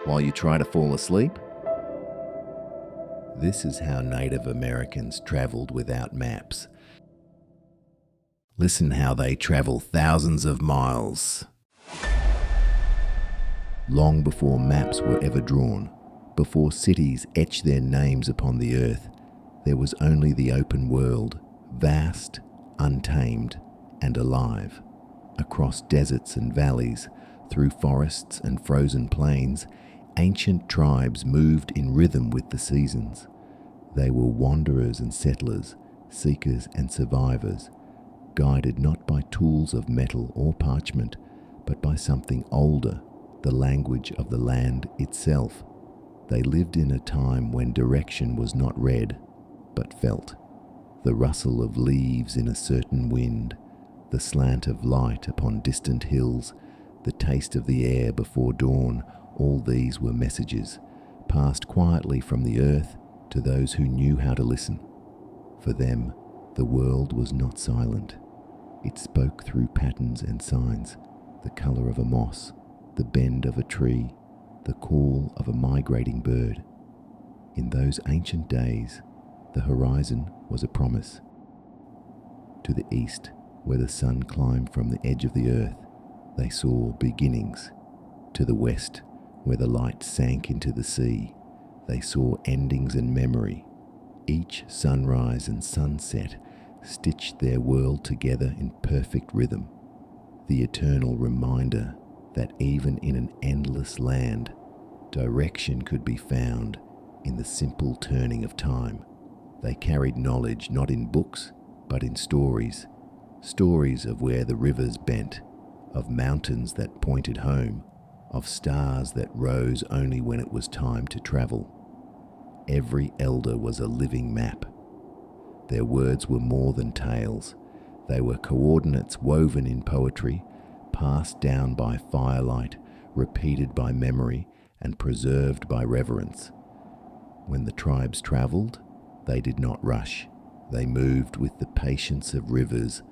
while you try to fall asleep? This is how Native Americans traveled without maps. Listen how they travel thousands of miles. Long before maps were ever drawn, before cities etched their names upon the earth, there was only the open world, vast, untamed, and alive. Across deserts and valleys, through forests and frozen plains, ancient tribes moved in rhythm with the seasons. They were wanderers and settlers, seekers and survivors, guided not by tools of metal or parchment, but by something older, the language of the land itself. They lived in a time when direction was not read, but felt. The rustle of leaves in a certain wind, the slant of light upon distant hills, the taste of the air before dawn, all these were messages, passed quietly from the earth to those who knew how to listen. For them, the world was not silent. It spoke through patterns and signs, the color of a moss, the bend of a tree, the call of a migrating bird. In those ancient days, the horizon was a promise. To the east, where the sun climbed from the edge of the earth, they saw beginnings. To the west, where the light sank into the sea, they saw endings and memory. Each sunrise and sunset stitched their world together in perfect rhythm, the eternal reminder that even in an endless land, direction could be found in the simple turning of time. They carried knowledge not in books, but in stories, stories of where the rivers bent, of mountains that pointed home, of stars that rose only when it was time to travel. Every elder was a living map. Their words were more than tales. They were coordinates woven in poetry, passed down by firelight, repeated by memory, and preserved by reverence. When the tribes traveled, they did not rush. They moved with the patience of rivers,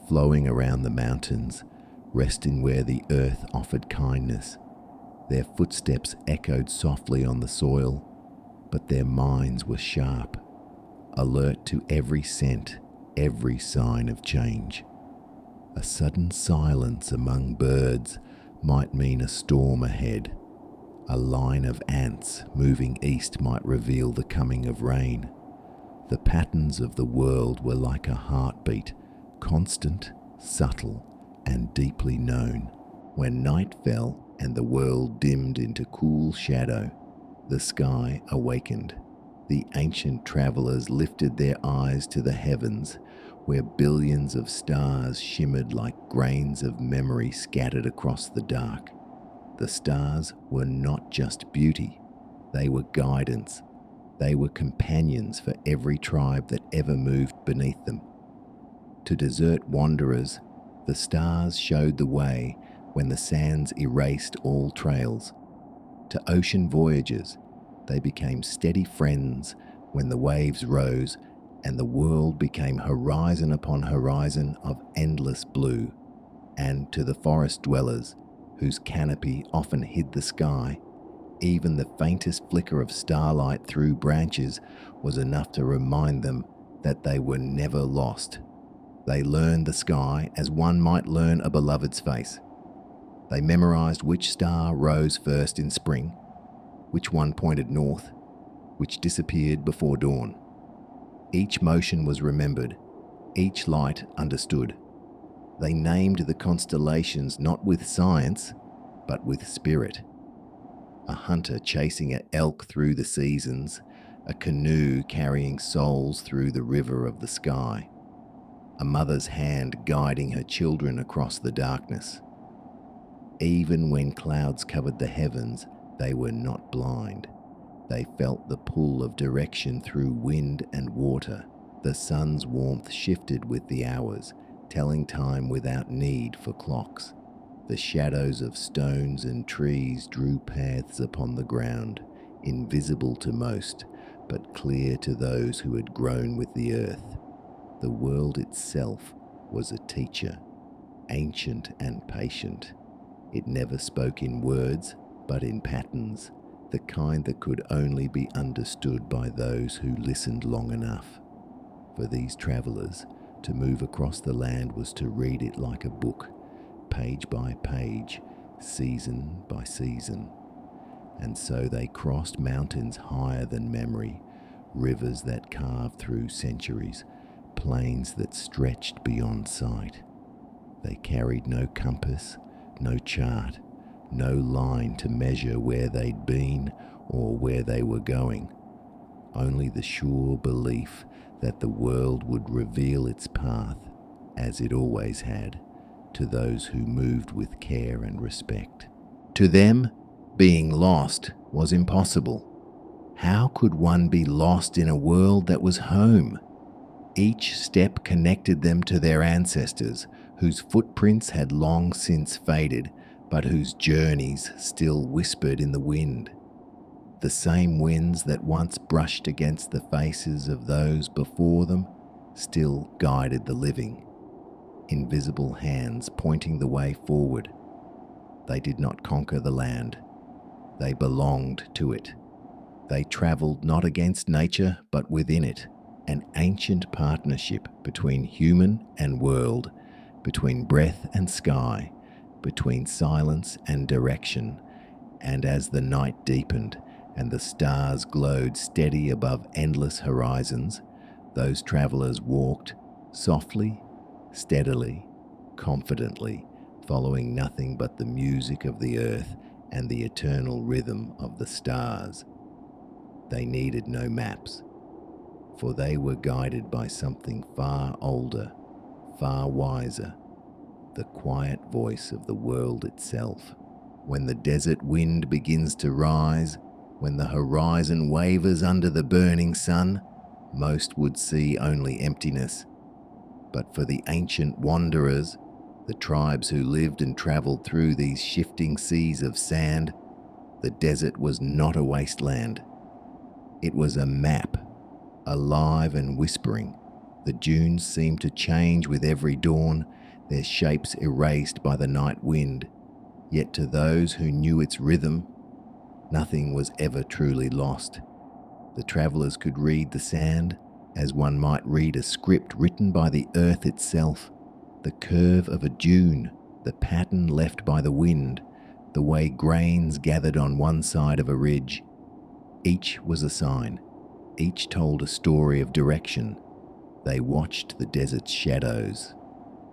flowing around the mountains, resting where the earth offered kindness. Their footsteps echoed softly on the soil, but their minds were sharp, alert to every scent, every sign of change. A sudden silence among birds might mean a storm ahead. A line of ants moving east might reveal the coming of rain. The patterns of the world were like a heartbeat, constant, subtle, and deeply known. When night fell and the world dimmed into cool shadow, the sky awakened. The ancient travelers lifted their eyes to the heavens, where billions of stars shimmered like grains of memory scattered across the dark. The stars were not just beauty, they were guidance. They were companions for every tribe that ever moved beneath them. To desert wanderers, the stars showed the way when the sands erased all trails. To ocean voyagers, they became steady friends when the waves rose and the world became horizon upon horizon of endless blue. And to the forest dwellers, whose canopy often hid the sky, even the faintest flicker of starlight through branches was enough to remind them that they were never lost. They learned the sky as one might learn a beloved's face. They memorized which star rose first in spring, which one pointed north, which disappeared before dawn. Each motion was remembered, each light understood. They named the constellations not with science, but with spirit. A hunter chasing an elk through the seasons, a canoe carrying souls through the river of the sky, a mother's hand guiding her children across the darkness. Even when clouds covered the heavens, they were not blind. They felt the pull of direction through wind and water. The sun's warmth shifted with the hours, telling time without need for clocks. The shadows of stones and trees drew paths upon the ground, invisible to most, but clear to those who had grown with the earth. The world itself was a teacher, ancient and patient. It never spoke in words, but in patterns, the kind that could only be understood by those who listened long enough. For these travelers, to move across the land was to read it like a book, page by page, season by season. And so they crossed mountains higher than memory, rivers that carved through centuries, plains that stretched beyond sight. They carried no compass, no chart, no line to measure where they'd been or where they were going. Only the sure belief that the world would reveal its path, as it always had, to those who moved with care and respect. To them, being lost was impossible. How could one be lost in a world that was home? Each step connected them to their ancestors, whose footprints had long since faded, but whose journeys still whispered in the wind. The same winds that once brushed against the faces of those before them still guided the living, invisible hands pointing the way forward. They did not conquer the land. They belonged to it. They travelled not against nature, but within it, an ancient partnership between human and world, between breath and sky, between silence and direction. And as the night deepened and the stars glowed steady above endless horizons, those travellers walked softly, steadily, confidently, following nothing but the music of the earth and the eternal rhythm of the stars. They needed no maps, for they were guided by something far older, far wiser, the quiet voice of the world itself. When the desert wind begins to rise, when the horizon wavers under the burning sun, most would see only emptiness. But for the ancient wanderers, the tribes who lived and travelled through these shifting seas of sand, the desert was not a wasteland. It was a map, alive and whispering. The dunes seemed to change with every dawn, their shapes erased by the night wind. Yet to those who knew its rhythm, nothing was ever truly lost. The travellers could read the sand as one might read a script written by the earth itself. The curve of a dune, the pattern left by the wind, the way grains gathered on one side of a ridge. Each was a sign. Each told a story of direction. They watched the desert's shadows.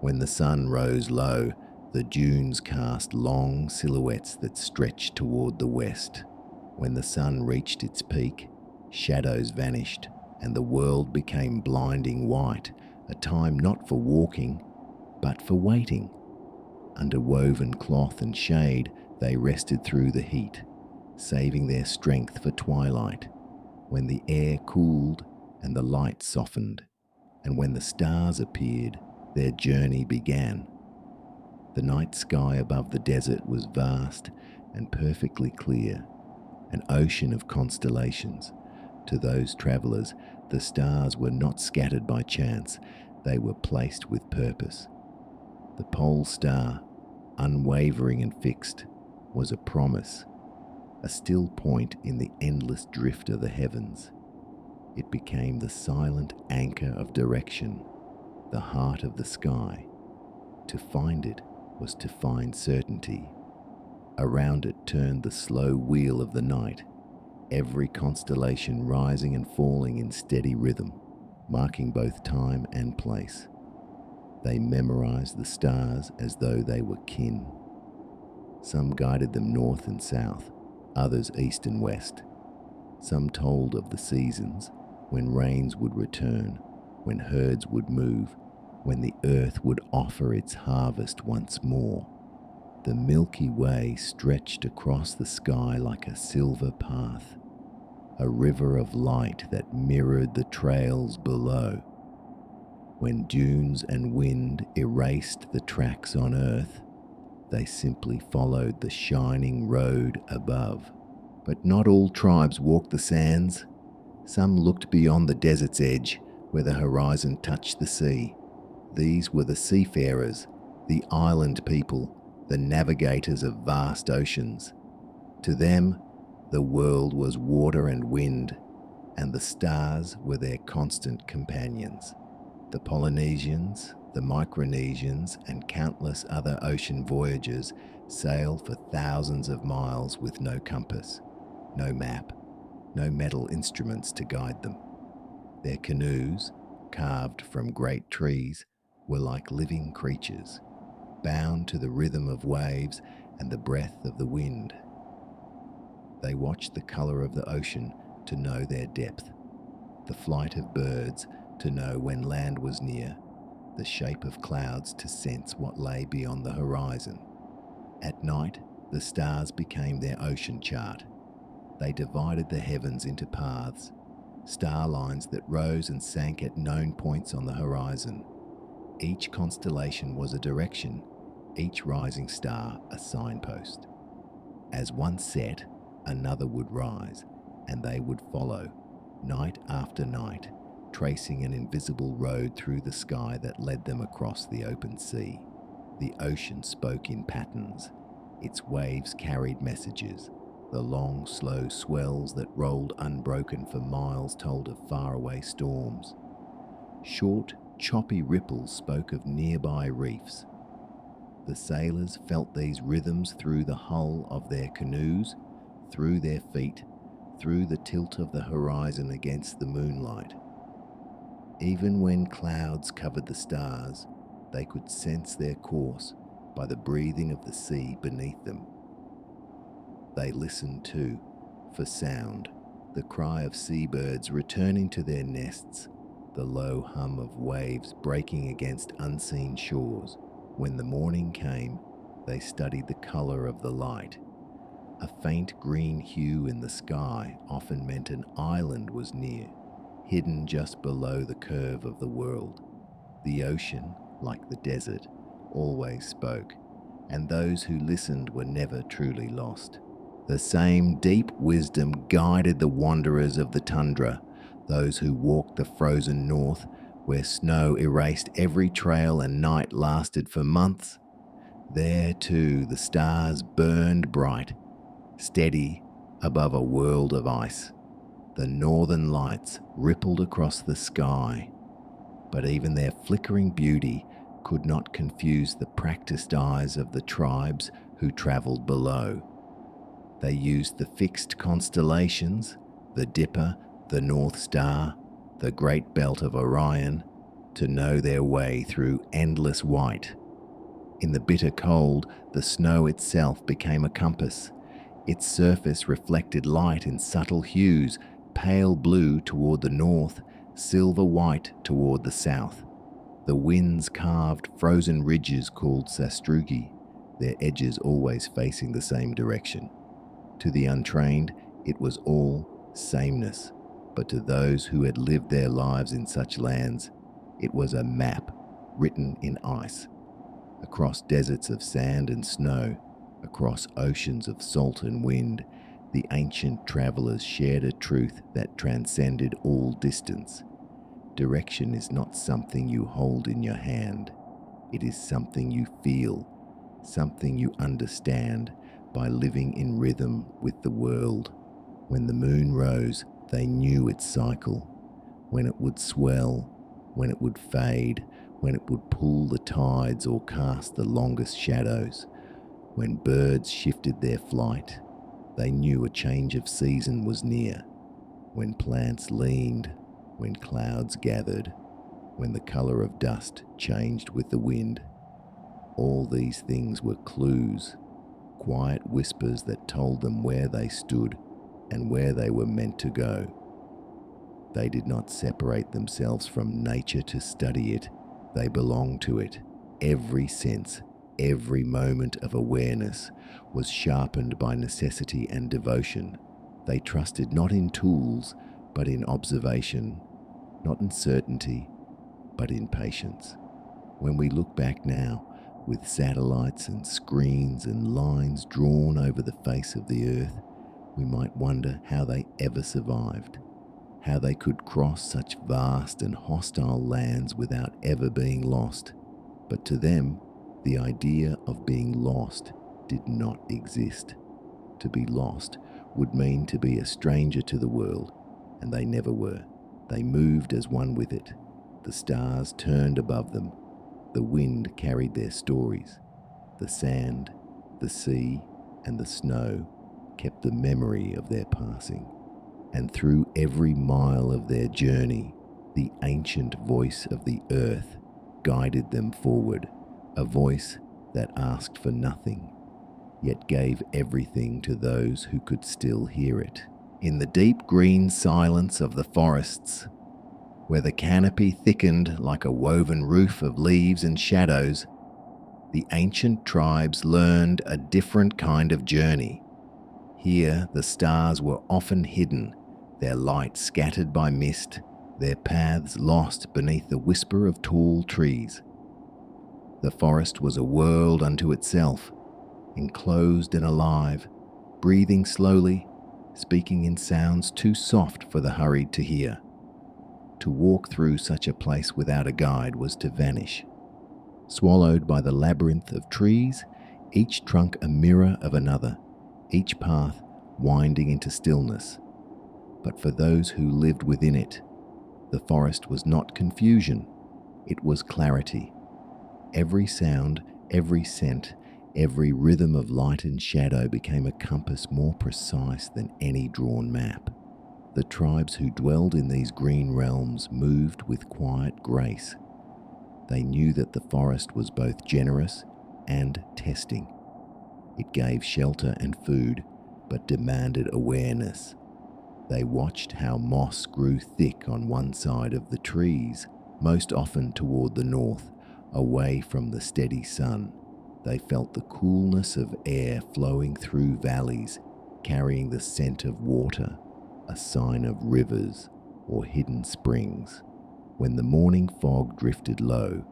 When the sun rose low, the dunes cast long silhouettes that stretched toward the west. When the sun reached its peak, shadows vanished, and the world became blinding white, a time not for walking, but for waiting. Under woven cloth and shade, they rested through the heat, saving their strength for twilight, when the air cooled and the light softened, and when the stars appeared, their journey began. The night sky above the desert was vast and perfectly clear, an ocean of constellations. To those travellers, the stars were not scattered by chance, they were placed with purpose. The pole star, unwavering and fixed, was a promise, a still point in the endless drift of the heavens. It became the silent anchor of direction, the heart of the sky. To find it was to find certainty. Around it turned the slow wheel of the night, every constellation rising and falling in steady rhythm, marking both time and place. They memorized the stars as though they were kin. Some guided them north and south, others east and west. Some told of the seasons, when rains would return, when herds would move, when the earth would offer its harvest once more. The Milky Way stretched across the sky like a silver path, a river of light that mirrored the trails below. When dunes and wind erased the tracks on earth, they simply followed the shining road above. But not all tribes walked the sands. Some looked beyond the desert's edge, where the horizon touched the sea. These were the seafarers, the island people, the navigators of vast oceans. To them, The world was water and wind, and the stars were their constant companions. The Polynesians, the Micronesians, and countless other ocean voyagers sailed for thousands of miles with no compass, no map, no metal instruments to guide them. Their canoes, carved from great trees, were like living creatures, bound to the rhythm of waves and the breath of the wind. They watched the colour of the ocean to know their depth, the flight of birds to know when land was near, the shape of clouds to sense what lay beyond the horizon. At night, the stars became their ocean chart. They divided the heavens into paths, star lines that rose and sank at known points on the horizon. Each constellation was a direction, each rising star a signpost. As one set, another would rise, and they would follow, night after night, tracing an invisible road through the sky that led them across the open sea. The ocean spoke in patterns. Its waves carried messages. The long, slow swells that rolled unbroken for miles told of faraway storms. Short, choppy ripples spoke of nearby reefs. The sailors felt these rhythms through the hull of their canoes, through their feet, through the tilt of the horizon against the moonlight. Even when clouds covered the stars, they could sense their course by the breathing of the sea beneath them. They listened too, for sound, the cry of seabirds returning to their nests, the low hum of waves breaking against unseen shores. When the morning came, they studied the colour of the light. A faint green hue in the sky often meant an island was near, hidden just below the curve of the world. The ocean, like the desert, always spoke, and those who listened were never truly lost. The same deep wisdom guided the wanderers of the tundra, those who walked the frozen north, where snow erased every trail and night lasted for months. There too the stars burned bright, steady above a world of ice. The northern lights rippled across the sky, but even their flickering beauty could not confuse the practiced eyes of the tribes who travelled below. They used the fixed constellations, the Dipper, the North Star, the Great Belt of Orion, to know their way through endless white. In the bitter cold, the snow itself became a compass. Its surface reflected light in subtle hues, pale blue toward the north, silver white toward the south. The winds carved frozen ridges called sastrugi, their edges always facing the same direction. To the untrained, it was all sameness, but to those who had lived their lives in such lands, it was a map written in ice. Across deserts of sand and snow, across oceans of salt and wind, the ancient travelers shared a truth that transcended all distance. Direction is not something you hold in your hand. It is something you feel, something you understand by living in rhythm with the world. When the moon rose, they knew its cycle, when it would swell, when it would fade, when it would pull the tides or cast the longest shadows. When birds shifted their flight, they knew a change of season was near. When plants leaned, when clouds gathered, when the colour of dust changed with the wind. All these things were clues, quiet whispers that told them where they stood and where they were meant to go. They did not separate themselves from nature to study it. They belonged to it. Every sense, every moment of awareness was sharpened by necessity and devotion. They trusted not in tools, but in observation, not in certainty, but in patience. When we look back now, with satellites and screens and lines drawn over the face of the earth, we might wonder how they ever survived, how they could cross such vast and hostile lands without ever being lost. But to them, the idea of being lost did not exist. To be lost would mean to be a stranger to the world, and they never were. They moved as one with it. The stars turned above them. The wind carried their stories. The sand, the sea, and the snow kept the memory of their passing. And through every mile of their journey, the ancient voice of the earth guided them forward, a voice that asked for nothing, yet gave everything to those who could still hear it. In the deep green silence of the forests, where the canopy thickened like a woven roof of leaves and shadows, the ancient tribes learned a different kind of journey. Here, the stars were often hidden, their light scattered by mist, their paths lost beneath the whisper of tall trees. The forest was a world unto itself, enclosed and alive, breathing slowly, speaking in sounds too soft for the hurried to hear. To walk through such a place without a guide was to vanish. Swallowed by the labyrinth of trees, each trunk a mirror of another, each path winding into stillness. But for those who lived within it, the forest was not confusion, it was clarity. Every sound, every scent, every rhythm of light and shadow became a compass more precise than any drawn map. The tribes who dwelled in these green realms moved with quiet grace. They knew that the forest was both generous and testing. It gave shelter and food, but demanded awareness. They watched how moss grew thick on one side of the trees, most often toward the north, away from the steady sun. They felt the coolness of air flowing through valleys, carrying the scent of water, a sign of rivers or hidden springs. When the morning fog drifted low,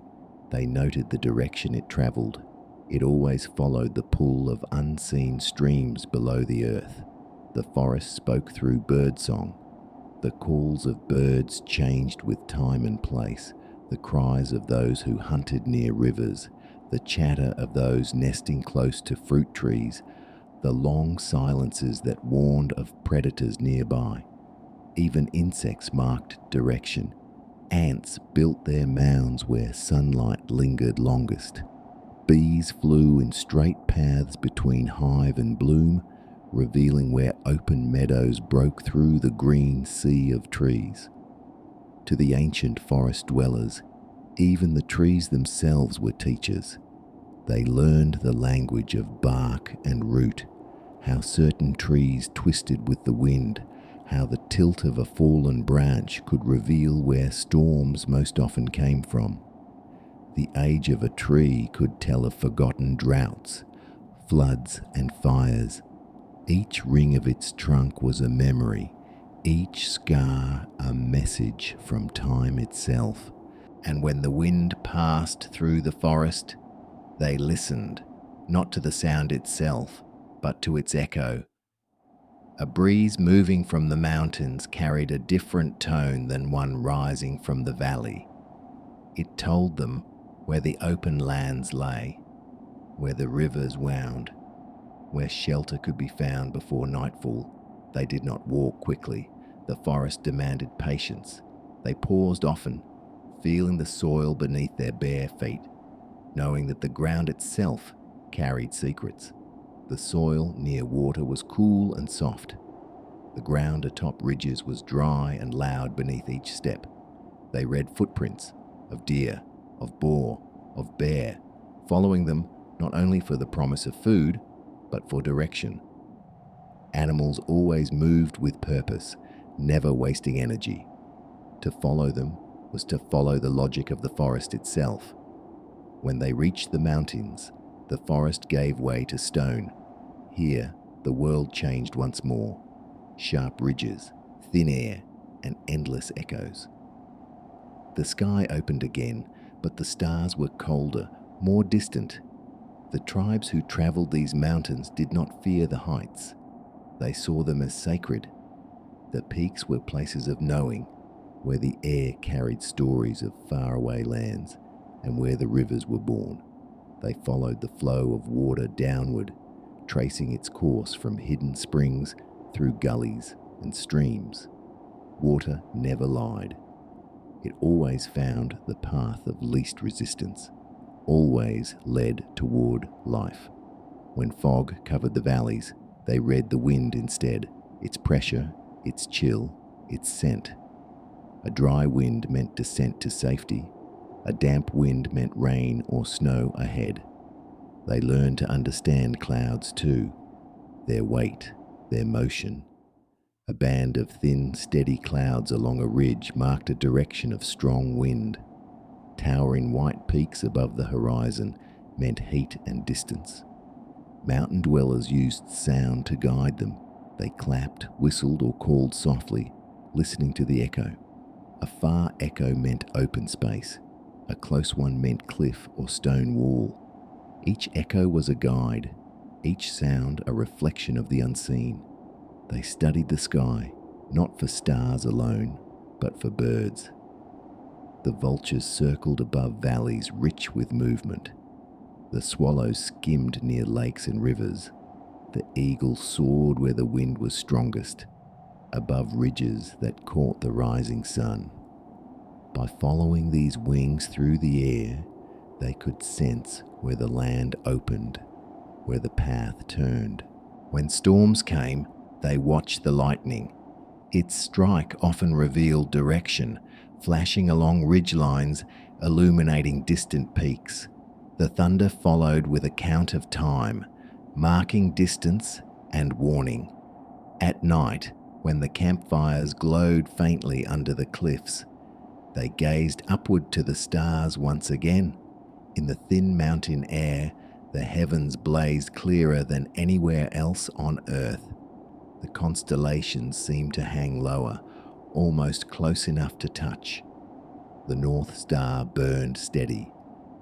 they noted the direction it traveled. It always followed the pull of unseen streams below the earth. The forest spoke through birdsong. The calls of birds changed with time and place, the cries of those who hunted near rivers, the chatter of those nesting close to fruit trees, the long silences that warned of predators nearby. Even insects marked direction. Ants built their mounds where sunlight lingered longest. Bees flew in straight paths between hive and bloom, revealing where open meadows broke through the green sea of trees. To the ancient forest dwellers, even the trees themselves were teachers. They learned the language of bark and root, how certain trees twisted with the wind, how the tilt of a fallen branch could reveal where storms most often came from. The age of a tree could tell of forgotten droughts, floods, and fires. Each ring of its trunk was a memory, each scar a message from time itself. And when the wind passed through the forest, they listened, not to the sound itself, but to its echo. A breeze moving from the mountains carried a different tone than one rising from the valley. It told them where the open lands lay, where the rivers wound, where shelter could be found before nightfall. They did not walk quickly. The forest demanded patience. They paused often, feeling the soil beneath their bare feet, knowing that the ground itself carried secrets. The soil near water was cool and soft. The ground atop ridges was dry and loud beneath each step. They read footprints of deer, of boar, of bear, following them not only for the promise of food, but for direction. Animals always moved with purpose, never wasting energy. To follow them was to follow the logic of the forest itself. When they reached the mountains, the forest gave way to stone. Here, the world changed once more. Sharp ridges, thin air, and endless echoes. The sky opened again, but the stars were colder, more distant. The tribes who traveled these mountains did not fear the heights. They saw them as sacred. The peaks were places of knowing, where the air carried stories of faraway lands and where the rivers were born. They followed the flow of water downward, tracing its course from hidden springs through gullies and streams. Water never lied. It always found the path of least resistance, always led toward life. When fog covered the valleys, they read the wind instead, its pressure, its chill, its scent. A dry wind meant descent to safety. A damp wind meant rain or snow ahead. They learned to understand clouds too, their weight, their motion. A band of thin, steady clouds along a ridge marked a direction of strong wind. Towering white peaks above the horizon meant heat and distance. Mountain dwellers used sound to guide them. They clapped, whistled, or called softly, listening to the echo. A far echo meant open space. A close one meant cliff or stone wall. Each echo was a guide, each sound a reflection of the unseen. They studied the sky, not for stars alone, but for birds. The vultures circled above valleys rich with movement. The swallows skimmed near lakes and rivers. The eagle soared where the wind was strongest, above ridges that caught the rising sun. By following these wings through the air, they could sense where the land opened, where the path turned. When storms came, they watched the lightning. Its strike often revealed direction, flashing along ridgelines, illuminating distant peaks. The thunder followed with a count of time, marking distance and warning. At night, when the campfires glowed faintly under the cliffs, they gazed upward to the stars once again. In the thin mountain air, the heavens blazed clearer than anywhere else on earth. The constellations seemed to hang lower, almost close enough to touch. The North Star burned steady,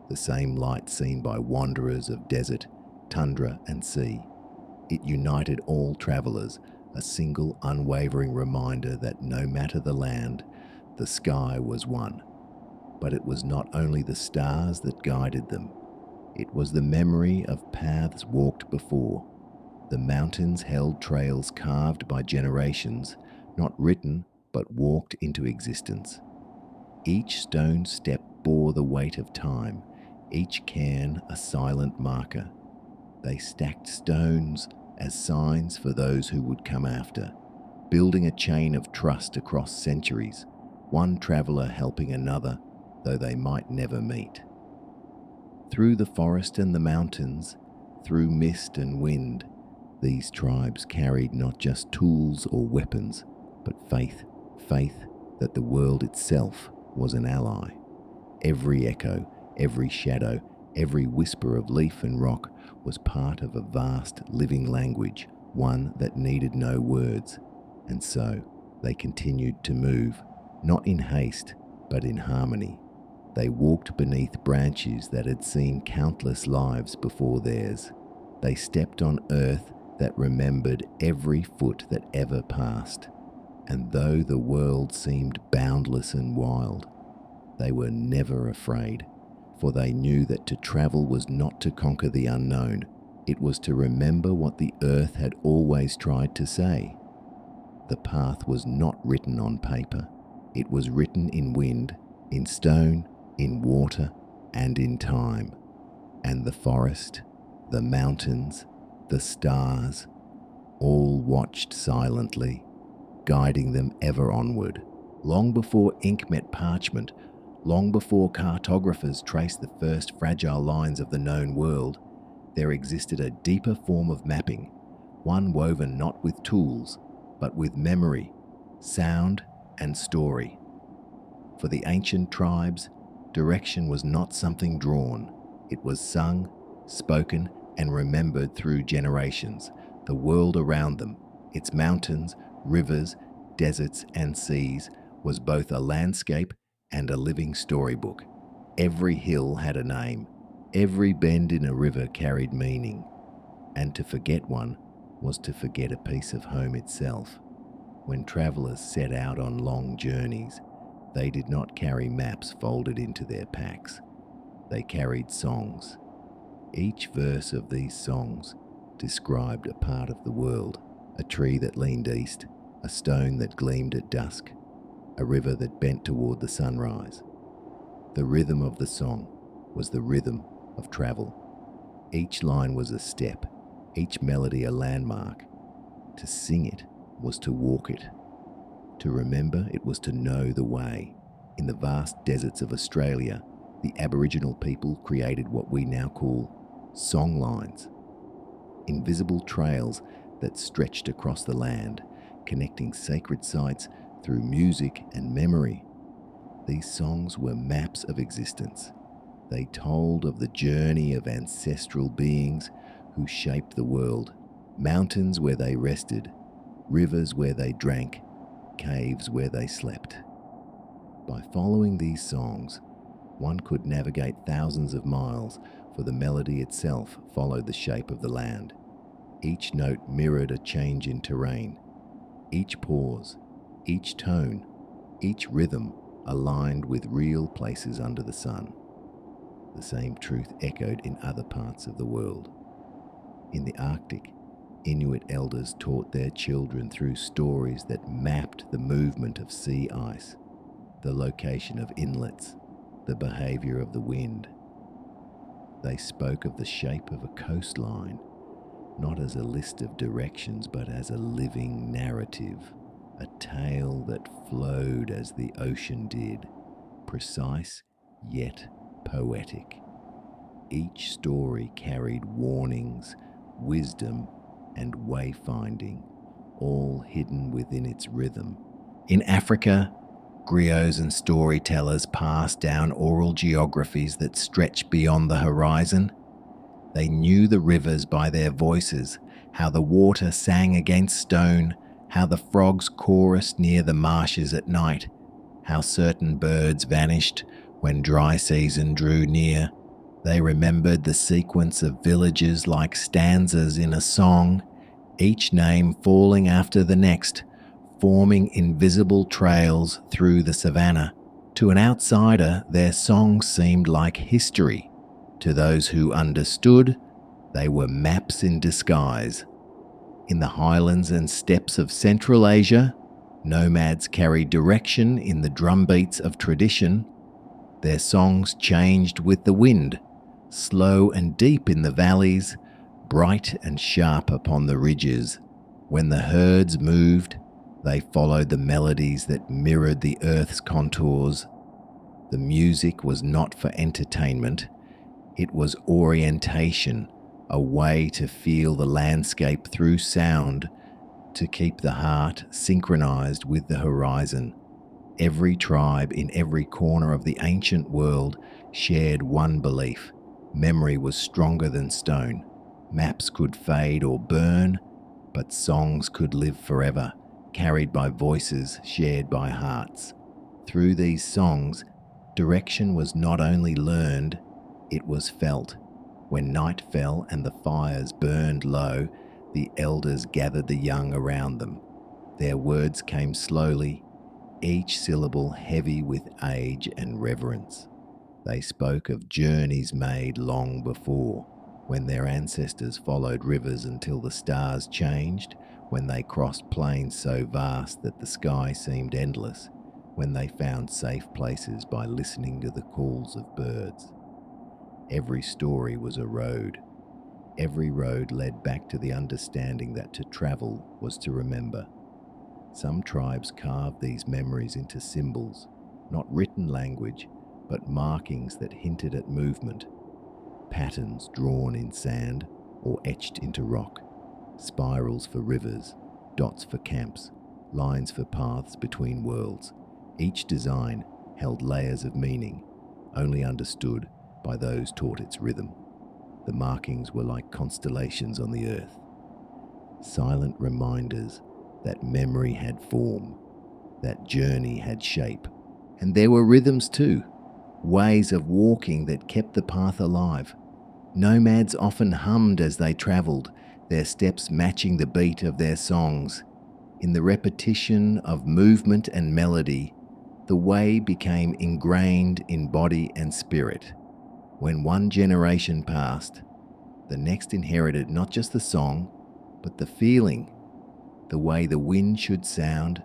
the same light seen by wanderers of desert, tundra, and sea. It united all travelers, a single unwavering reminder that no matter the land, the sky was one. But it was not only the stars that guided them. It was the memory of paths walked before. The mountains held trails carved by generations, not written but walked into existence. Each stone step bore the weight of time, each cairn a silent marker. They stacked stones as signs for those who would come after, building a chain of trust across centuries, one traveller helping another, though they might never meet. Through the forest and the mountains, through mist and wind, these tribes carried not just tools or weapons, but faith that the world itself was an ally. Every echo, every shadow, every whisper of leaf and rock was part of a vast living language, one that needed no words. And so they continued to move, not in haste, but in harmony. They walked beneath branches that had seen countless lives before theirs. They stepped on earth that remembered every foot that ever passed. And though the world seemed boundless and wild, they were never afraid, for they knew that to travel was not to conquer the unknown. It was to remember what the earth had always tried to say. The path was not written on paper. It was written in wind, in stone, in water, and in time. And the forest, the mountains, the stars, all watched silently, guiding them ever onward. Long before ink met parchment, long before cartographers traced the first fragile lines of the known world, there existed a deeper form of mapping, one woven not with tools, but with memory, sound, and story. For the ancient tribes, direction was not something drawn. It was sung, spoken, and remembered through generations. The world around them, its mountains, rivers, deserts, and seas, was both a landscape and a living storybook. Every hill had a name. Every bend in a river carried meaning. And to forget one was to forget a piece of home itself. When travelers set out on long journeys, they did not carry maps folded into their packs. They carried songs. Each verse of these songs described a part of the world, A tree that leaned east, a stone that gleamed at dusk, a river that bent toward the sunrise. The rhythm of the song was the rhythm of travel. Each line was a step, each melody a landmark. To sing it was to walk it. To remember it was to know the way. In the vast deserts of Australia, the Aboriginal people created what we now call songlines. Invisible trails that stretched across the land, connecting sacred sites through music and memory. These songs were maps of existence. They told of the journey of ancestral beings who shaped the world, mountains where they rested, rivers where they drank, caves where they slept. By following these songs, one could navigate thousands of miles, for the melody itself followed the shape of the land. Each note mirrored a change in terrain. Each pause, each tone, each rhythm aligned with real places under the sun. The same truth echoed in other parts of the world. In the Arctic, Inuit elders taught their children through stories that mapped the movement of sea ice, the location of inlets, the behavior of the wind. They spoke of the shape of a coastline, not as a list of directions, but as a living narrative, a tale that flowed as the ocean did, precise yet poetic. Each story carried warnings, wisdom, and wayfinding, all hidden within its rhythm. In Africa, griots and storytellers passed down oral geographies that stretched beyond the horizon. They knew the rivers by their voices, how the water sang against stone, how the frogs chorused near the marshes at night, how certain birds vanished when dry season drew near. They remembered the sequence of villages like stanzas in a song, each name falling after the next, forming invisible trails through the savannah. To an outsider, their songs seemed like history. To those who understood, they were maps in disguise. In the highlands and steppes of Central Asia, nomads carried direction in the drumbeats of tradition. Their songs changed with the wind, slow and deep in the valleys, bright and sharp upon the ridges. When the herds moved, they followed the melodies that mirrored the earth's contours. The music was not for entertainment. It was orientation, a way to feel the landscape through sound, to keep the heart synchronized with the horizon. Every tribe in every corner of the ancient world shared one belief: memory was stronger than stone. Maps could fade or burn, but songs could live forever, carried by voices shared by hearts. Through these songs, direction was not only learned, it was felt. When night fell and the fires burned low, the elders gathered the young around them. Their words came slowly, each syllable heavy with age and reverence. They spoke of journeys made long before, when their ancestors followed rivers until the stars changed, when they crossed plains so vast that the sky seemed endless, when they found safe places by listening to the calls of birds. Every story was a road. Every road led back to the understanding that to travel was to remember. Some tribes carved these memories into symbols, not written language, but markings that hinted at movement, patterns drawn in sand or etched into rock, spirals for rivers, dots for camps, lines for paths between worlds. Each design held layers of meaning, only understood by those taught its rhythm. The markings were like constellations on the earth, silent reminders that memory had form, that journey had shape. And there were rhythms too, ways of walking that kept the path alive. Nomads often hummed as they traveled, their steps matching the beat of their songs. In the repetition of movement and melody, the way became ingrained in body and spirit. When one generation passed, the next inherited not just the song, but the feeling. the way the wind should sound,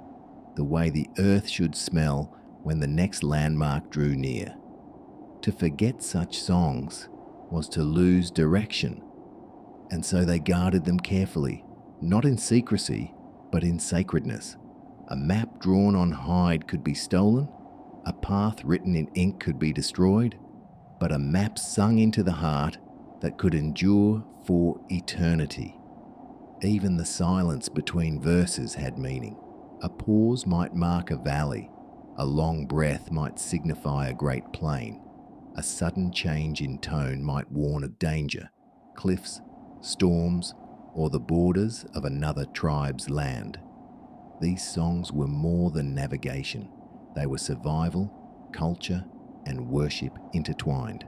the way the earth should smell when the next landmark drew near. To forget such songs was to lose direction, and so they guarded them carefully, not in secrecy, but in sacredness. A map drawn on hide could be stolen, a path written in ink could be destroyed, but a map sung into the heart that could endure for eternity. Even the silence between verses had meaning. A pause might mark a valley, a long breath might signify a great plain, a sudden change in tone might warn of danger, cliffs, storms, or the borders of another tribe's land. These songs were more than navigation. They were survival, culture, and worship intertwined.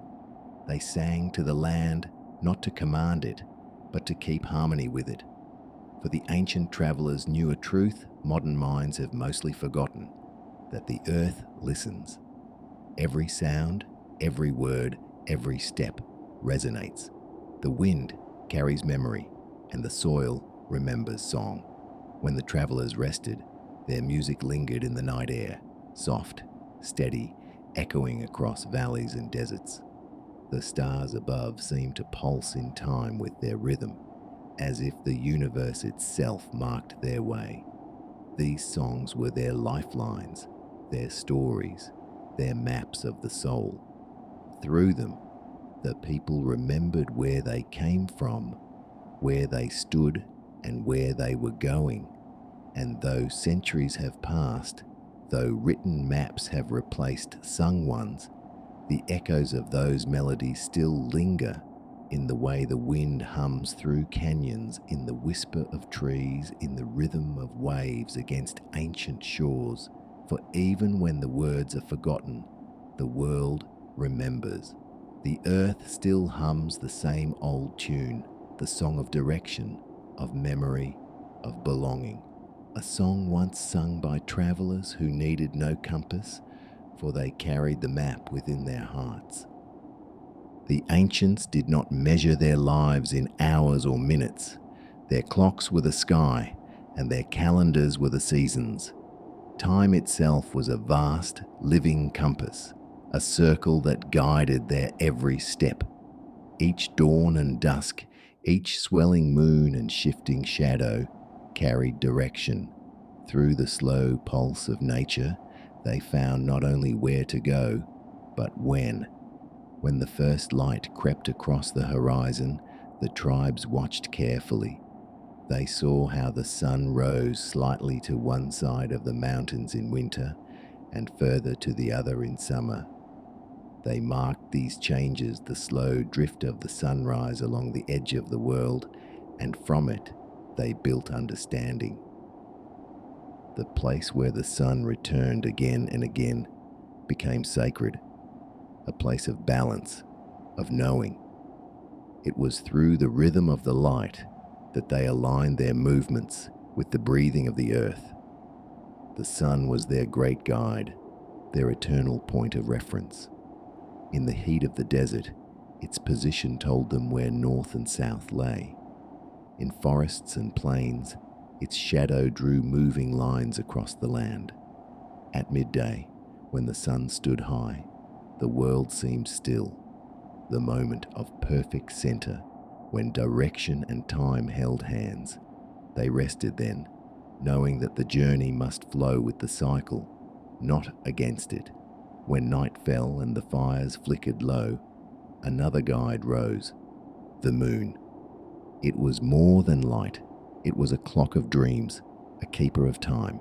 They sang to the land not to command it, but to keep harmony with it. For the ancient travelers knew a truth modern minds have mostly forgotten, that the earth listens. Every sound, every word, every step resonates. The wind carries memory, and the soil remembers song. When the travelers rested, their music lingered in the night air, soft, steady, echoing across valleys and deserts. The stars above seemed to pulse in time with their rhythm, as if the universe itself marked their way. These songs were their lifelines, their stories, their maps of the soul. Through them, the people remembered where they came from, where they stood, and where they were going. And though centuries have passed, though written maps have replaced sung ones, the echoes of those melodies still linger in the way the wind hums through canyons, in the whisper of trees, in the rhythm of waves against ancient shores. For even when the words are forgotten, the world remembers. The earth still hums the same old tune, the song of direction, of memory, of belonging. A song once sung by travelers who needed no compass, for they carried the map within their hearts. The ancients did not measure their lives in hours or minutes. Their clocks were the sky, and their calendars were the seasons. Time itself was a vast, living compass, a circle that guided their every step. Each dawn and dusk, each swelling moon and shifting shadow carried direction. Through the slow pulse of nature, they found not only where to go, but when. When the first light crept across the horizon, the tribes watched carefully. They saw how the sun rose slightly to one side of the mountains in winter and further to the other in summer. They marked these changes, the slow drift of the sunrise along the edge of the world, and from it they built understanding. The place where the sun returned again and again became sacred, a place of balance, of knowing. It was through the rhythm of the light that they aligned their movements with the breathing of the earth. The sun was their great guide, their eternal point of reference. In the heat of the desert, its position told them where north and south lay. In forests and plains, its shadow drew moving lines across the land. At midday, when the sun stood high, the world seemed still, the moment of perfect center, when direction and time held hands. They rested then, knowing that the journey must flow with the cycle, not against it. When night fell and the fires flickered low, another guide rose, the moon. It was more than light. It was a clock of dreams, a keeper of time.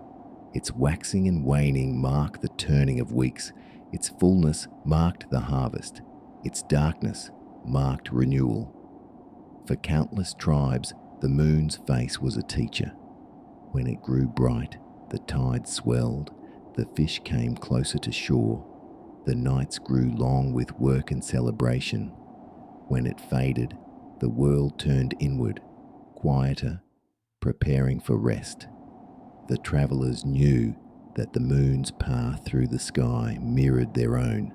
Its waxing and waning marked the turning of weeks. Its fullness marked the harvest. Its darkness marked renewal. For countless tribes, the moon's face was a teacher. When it grew bright, the tide swelled, the fish came closer to shore. The nights grew long with work and celebration. When it faded, the world turned inward, quieter, preparing for rest. The travelers knew that the moon's path through the sky mirrored their own,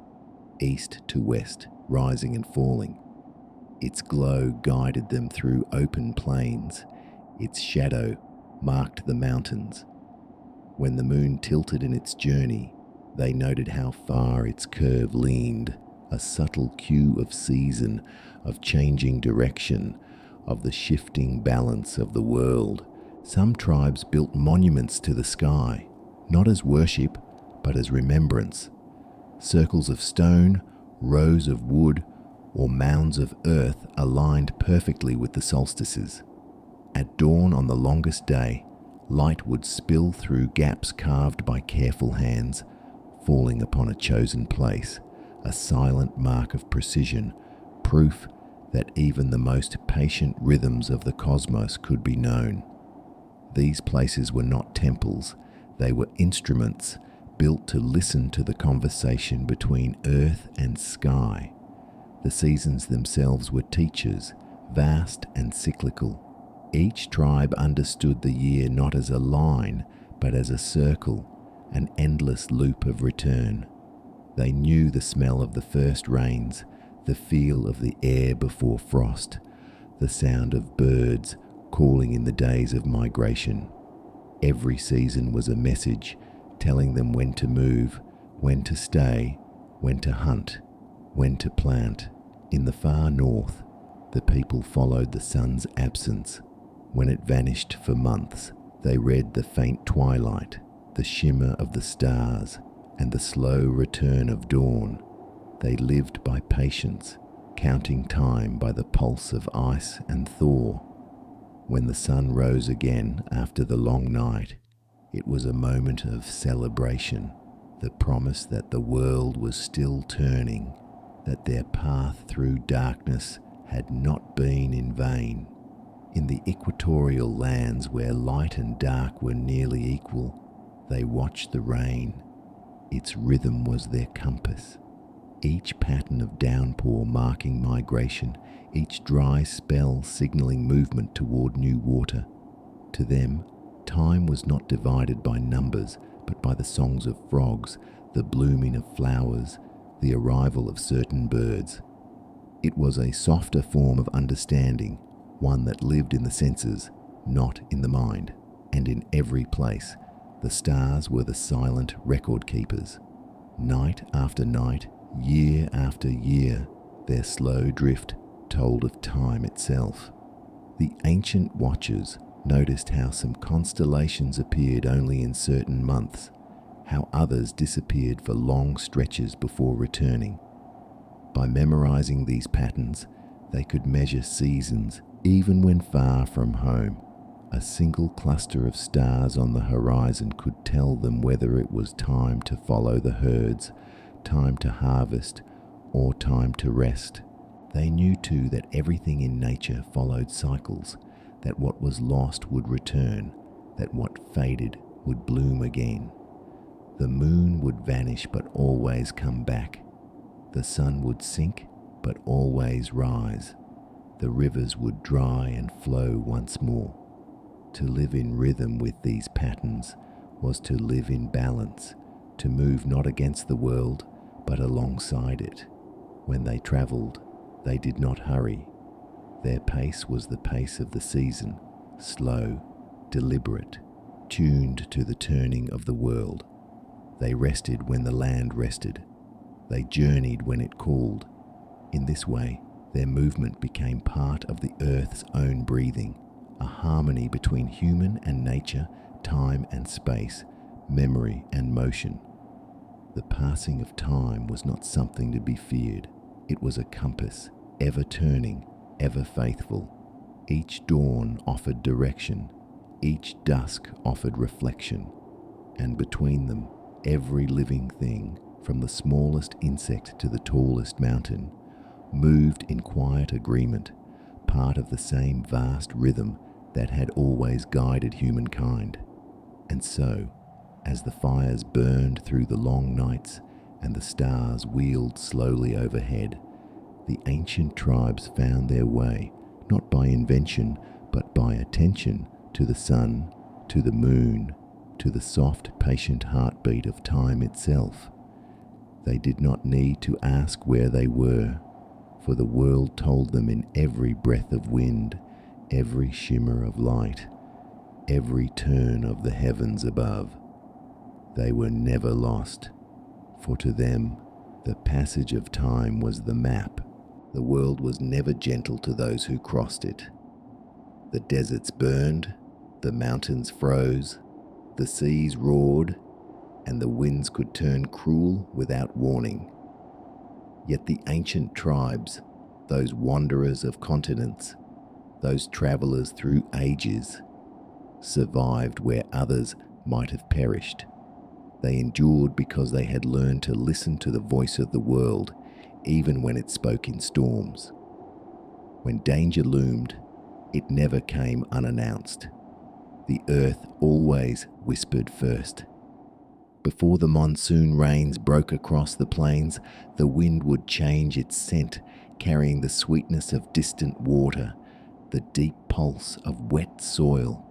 east to west, rising and falling. Its glow guided them through open plains, its shadow marked the mountains. When the moon tilted in its journey, they noted how far its curve leaned, a subtle cue of season, of changing direction, of the shifting balance of the world. Some tribes built monuments to the sky, not as worship, but as remembrance. Circles of stone, rows of wood, or mounds of earth aligned perfectly with the solstices. At dawn on the longest day, light would spill through gaps carved by careful hands, falling upon a chosen place, a silent mark of precision, proof that even the most patient rhythms of the cosmos could be known. These places were not temples, they were instruments built to listen to the conversation between earth and sky. The seasons themselves were teachers, vast and cyclical. Each tribe understood the year not as a line, but as a circle, an endless loop of return. They knew the smell of the first rains, the feel of the air before frost, the sound of birds calling in the days of migration. Every season was a message, telling them when to move, when to stay, when to hunt, when to plant. In the far north, the people followed the sun's absence. When it vanished for months, they read the faint twilight, the shimmer of the stars, and the slow return of dawn. They lived by patience, counting time by the pulse of ice and thaw. When the sun rose again after the long night, it was a moment of celebration, the promise that the world was still turning, that their path through darkness had not been in vain. In the equatorial lands where light and dark were nearly equal, they watched the rain. Its rhythm was their compass. Each pattern of downpour marking migration, each dry spell signaling movement toward new water. To them, time was not divided by numbers, but by the songs of frogs, the blooming of flowers, the arrival of certain birds. It was a softer form of understanding, one that lived in the senses, not in the mind. And in every place, the stars were the silent record keepers. Night after night, year after year, their slow drift told of time itself. The ancient watchers noticed how some constellations appeared only in certain months, how others disappeared for long stretches before returning. By memorizing these patterns, they could measure seasons even when far from home. A single cluster of stars on the horizon could tell them whether it was time to follow the herds, time to harvest, or time to rest. They knew too that everything in nature followed cycles, that what was lost would return, that what faded would bloom again. The moon would vanish but always come back. The sun would sink but always rise. The rivers would dry and flow once more. To live in rhythm with these patterns was to live in balance, to move not against the world but alongside it. When they travelled, they did not hurry. Their pace was the pace of the season, slow, deliberate, tuned to the turning of the world. They rested when the land rested. They journeyed when it called. In this way, their movement became part of the earth's own breathing, a harmony between human and nature, time and space, memory and motion. The passing of time was not something to be feared. It was a compass, ever turning, ever faithful. Each dawn offered direction, each dusk offered reflection, and between them, every living thing, from the smallest insect to the tallest mountain, moved in quiet agreement, part of the same vast rhythm that had always guided humankind. And so, as the fires burned through the long nights and the stars wheeled slowly overhead, the ancient tribes found their way, not by invention, but by attention to the sun, to the moon, to the soft, patient heartbeat of time itself. They did not need to ask where they were, for the world told them in every breath of wind, every shimmer of light. every turn of the heavens above. They were never lost, for to them the passage of time was the map. The world was never gentle to those who crossed it. The deserts burned, the mountains froze, the seas roared, and the winds could turn cruel without warning. Yet the ancient tribes, those wanderers of continents, those travelers through ages, survived where others might have perished. They endured because they had learned to listen to the voice of the world, even when it spoke in storms. When danger loomed, it never came unannounced. The earth always whispered first. Before the monsoon rains broke across the plains, the wind would change its scent, carrying the sweetness of distant water, the deep pulse of wet soil.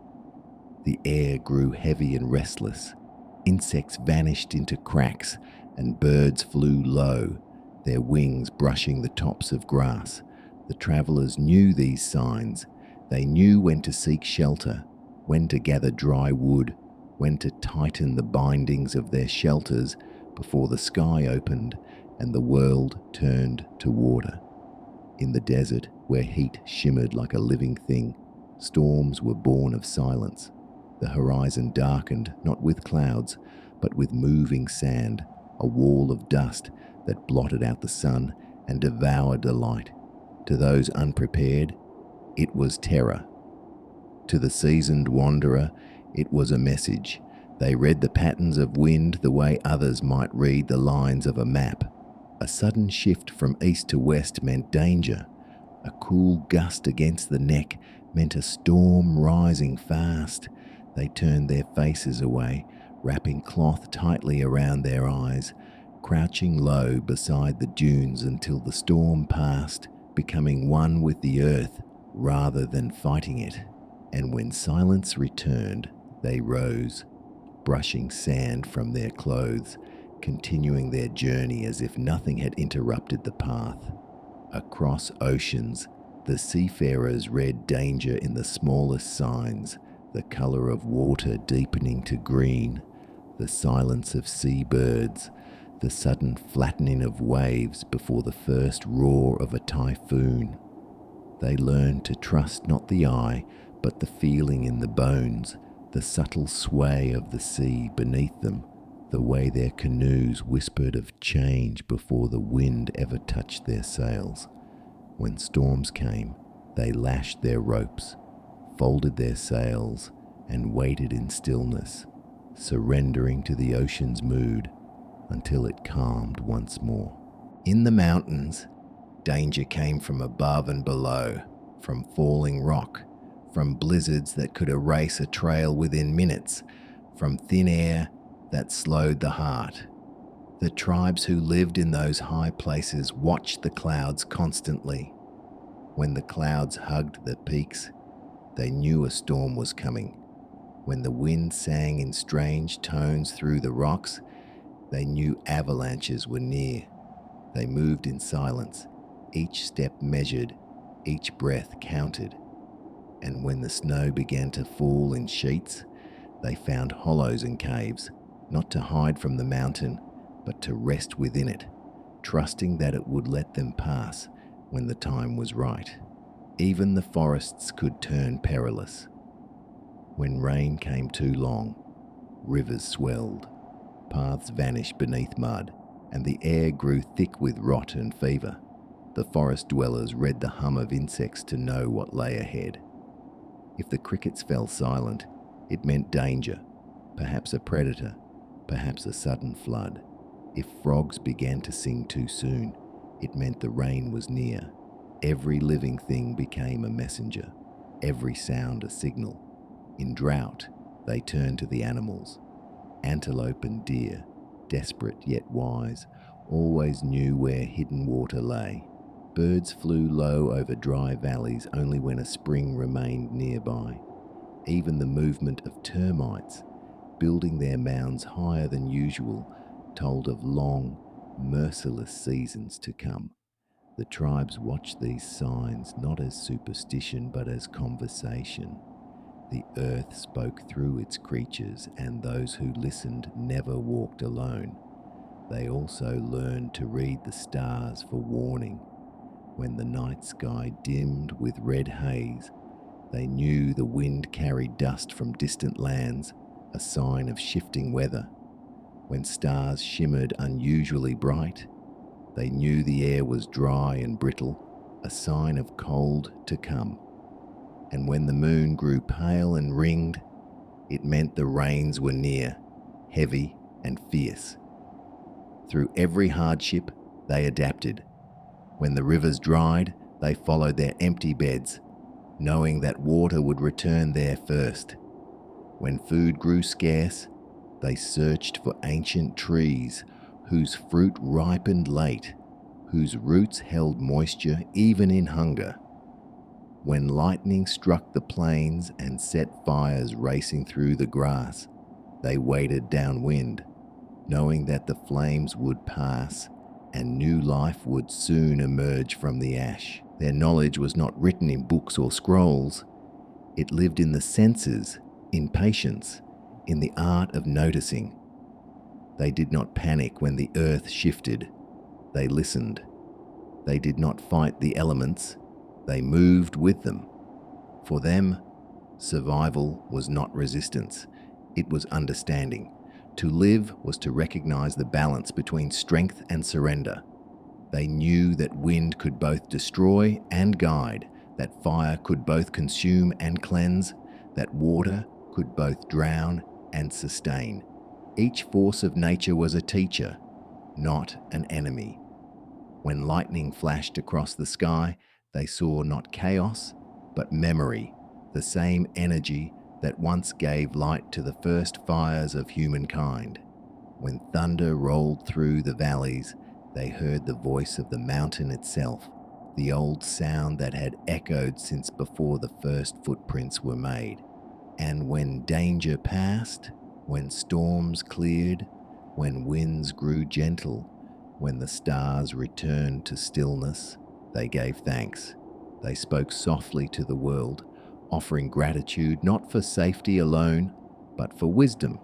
The air grew heavy and restless. Insects vanished into cracks, and birds flew low, their wings brushing the tops of grass. The travelers knew these signs. They knew when to seek shelter, when to gather dry wood, when to tighten the bindings of their shelters before the sky opened and the world turned to water. In the desert, where heat shimmered like a living thing, storms were born of silence. The horizon darkened not with clouds, but with moving sand, a wall of dust that blotted out the sun and devoured the light. To those unprepared, it was terror. To the seasoned wanderer, it was a message. They read the patterns of wind the way others might read the lines of a map. A sudden shift from east to west meant danger. A cool gust against the neck meant a storm rising fast. They turned their faces away, wrapping cloth tightly around their eyes, crouching low beside the dunes until the storm passed, becoming one with the earth rather than fighting it. And when silence returned, they rose, brushing sand from their clothes, continuing their journey as if nothing had interrupted the path. Across oceans, the seafarers read danger in the smallest signs, the color of water deepening to green, the silence of seabirds, the sudden flattening of waves before the first roar of a typhoon. They learned to trust not the eye, but the feeling in the bones, the subtle sway of the sea beneath them, the way their canoes whispered of change before the wind ever touched their sails. When storms came, they lashed their ropes, folded their sails, and waited in stillness, surrendering to the ocean's mood until it calmed once more. In the mountains, danger came from above and below, from falling rock, from blizzards that could erase a trail within minutes, from thin air that slowed the heart. The tribes who lived in those high places watched the clouds constantly. When the clouds hugged the peaks, they knew a storm was coming. When the wind sang in strange tones through the rocks, they knew avalanches were near. They moved in silence, each step measured, each breath counted. And when the snow began to fall in sheets, they found hollows and caves, not to hide from the mountain, but to rest within it, trusting that it would let them pass when the time was right. Even the forests could turn perilous. When rain came too long, rivers swelled, paths vanished beneath mud, and the air grew thick with rot and fever. The forest dwellers read the hum of insects to know what lay ahead. If the crickets fell silent, it meant danger, perhaps a predator, perhaps a sudden flood. If frogs began to sing too soon, it meant the rain was near. Every living thing became a messenger, every sound a signal. In drought, they turned to the animals. Antelope and deer, desperate yet wise, always knew where hidden water lay. Birds flew low over dry valleys only when a spring remained nearby. Even the movement of termites, building their mounds higher than usual, told of long, merciless seasons to come. The tribes watched these signs not as superstition but as conversation. The earth spoke through its creatures, and those who listened never walked alone. They also learned to read the stars for warning. When the night sky dimmed with red haze, they knew the wind carried dust from distant lands, a sign of shifting weather. When stars shimmered unusually bright, they knew the air was dry and brittle, a sign of cold to come. And when the moon grew pale and ringed, it meant the rains were near, heavy and fierce. Through every hardship, they adapted. When the rivers dried, they followed their empty beds, knowing that water would return there first. When food grew scarce, they searched for ancient trees whose fruit ripened late, whose roots held moisture even in hunger. When lightning struck the plains and set fires racing through the grass, they waited downwind, knowing that the flames would pass and new life would soon emerge from the ash. Their knowledge was not written in books or scrolls. It lived in the senses, in patience, in the art of noticing. They did not panic when the earth shifted. They listened. They did not fight the elements. They moved with them. For them, survival was not resistance. It was understanding. To live was to recognize the balance between strength and surrender. They knew that wind could both destroy and guide, that fire could both consume and cleanse, that water could both drown and sustain. Each force of nature was a teacher, not an enemy. When lightning flashed across the sky, they saw not chaos, but memory, the same energy that once gave light to the first fires of humankind. When thunder rolled through the valleys, they heard the voice of the mountain itself, the old sound that had echoed since before the first footprints were made. And when danger passed, when storms cleared, when winds grew gentle, when the stars returned to stillness, they gave thanks. They spoke softly to the world, offering gratitude not for safety alone, but for wisdom.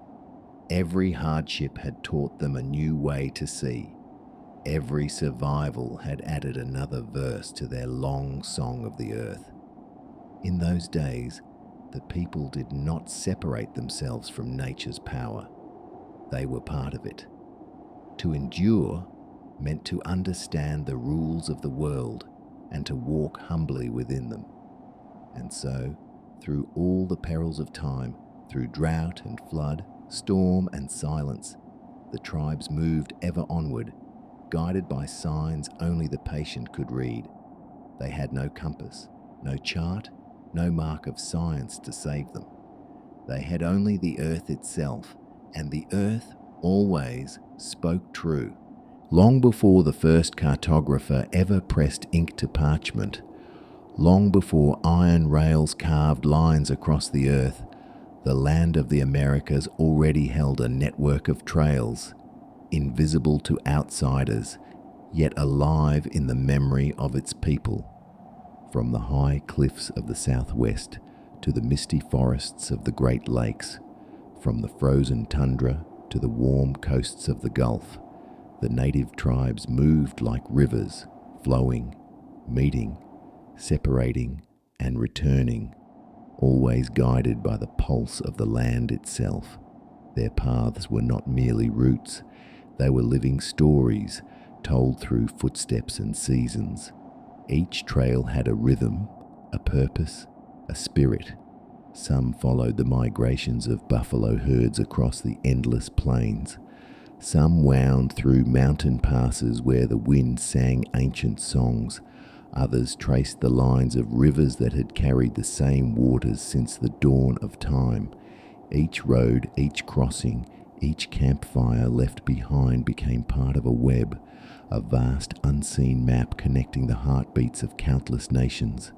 Every hardship had taught them a new way to see. Every survival had added another verse to their long song of the earth. In those days, the people did not separate themselves from nature's power. They were part of it. To endure meant to understand the rules of the world and to walk humbly within them. And so, through all the perils of time, through drought and flood, storm and silence, the tribes moved ever onward, guided by signs only the patient could read. They had no compass, no chart, no mark of science to save them. They had only the earth itself, and the earth always spoke true. Long before the first cartographer ever pressed ink to parchment, long before iron rails carved lines across the earth, the land of the Americas already held a network of trails, invisible to outsiders, yet alive in the memory of its people. From the high cliffs of the southwest to the misty forests of the Great Lakes, from the frozen tundra to the warm coasts of the Gulf, the native tribes moved like rivers, flowing, meeting, separating, and returning, always guided by the pulse of the land itself. Their paths were not merely routes, they were living stories told through footsteps and seasons. Each trail had a rhythm, a purpose, a spirit. Some followed the migrations of buffalo herds across the endless plains. Some wound through mountain passes where the wind sang ancient songs. Others traced the lines of rivers that had carried the same waters since the dawn of time. Each road, each crossing, each campfire left behind became part of a web, a vast unseen map connecting the heartbeats of countless nations.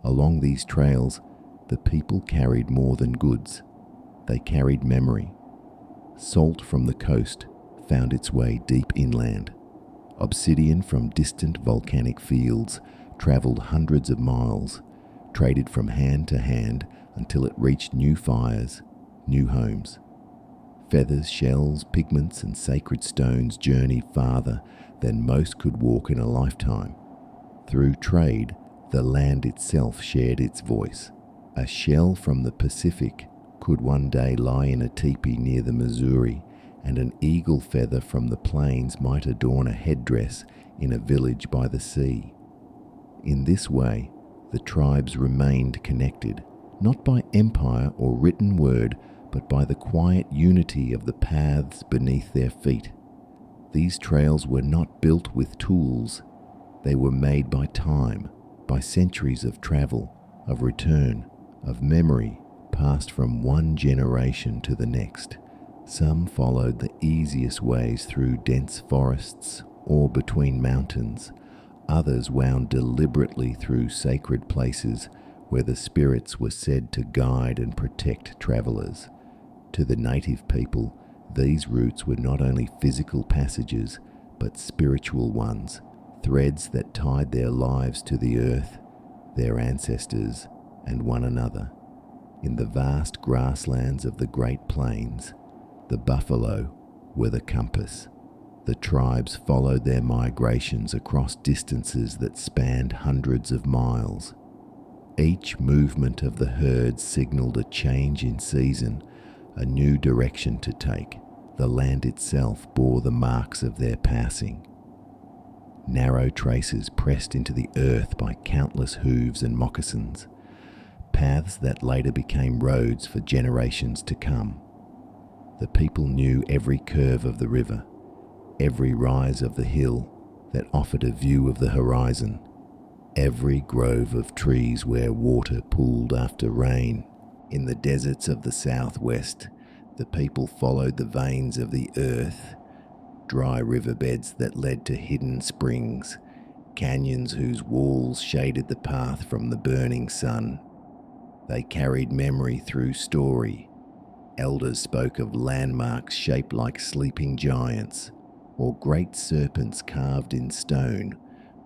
Along these trails, the people carried more than goods. They carried memory. Salt from the coast found its way deep inland. Obsidian from distant volcanic fields traveled hundreds of miles. Traded from hand to hand, until it reached new fires, new homes. Feathers, shells, pigments, and sacred stones journeyed farther than most could walk in a lifetime. Through trade, the land itself shared its voice. A shell from the Pacific could one day lie in a teepee near the Missouri, and an eagle feather from the plains might adorn a headdress in a village by the sea. In this way, the tribes remained connected, not by empire or written word, but by the quiet unity of the paths beneath their feet. These trails were not built with tools. They were made by time, by centuries of travel, of return, of memory, passed from one generation to the next. Some followed the easiest ways through dense forests or between mountains. Others wound deliberately through sacred places where the spirits were said to guide and protect travelers. To the native people, these routes were not only physical passages, but spiritual ones, threads that tied their lives to the earth, their ancestors, and one another. In the vast grasslands of the Great Plains, the buffalo were the compass. The tribes followed their migrations across distances that spanned hundreds of miles. Each movement of the herd signaled a change in season, a new direction to take. The land itself bore the marks of their passing. Narrow traces pressed into the earth by countless hooves and moccasins, paths that later became roads for generations to come. The people knew every curve of the river, every rise of the hill that offered a view of the horizon, every grove of trees where water pooled after rain. In the deserts of the southwest, the people followed the veins of the earth, dry riverbeds that led to hidden springs, canyons whose walls shaded the path from the burning sun. They carried memory through story. Elders spoke of landmarks shaped like sleeping giants, or great serpents carved in stone,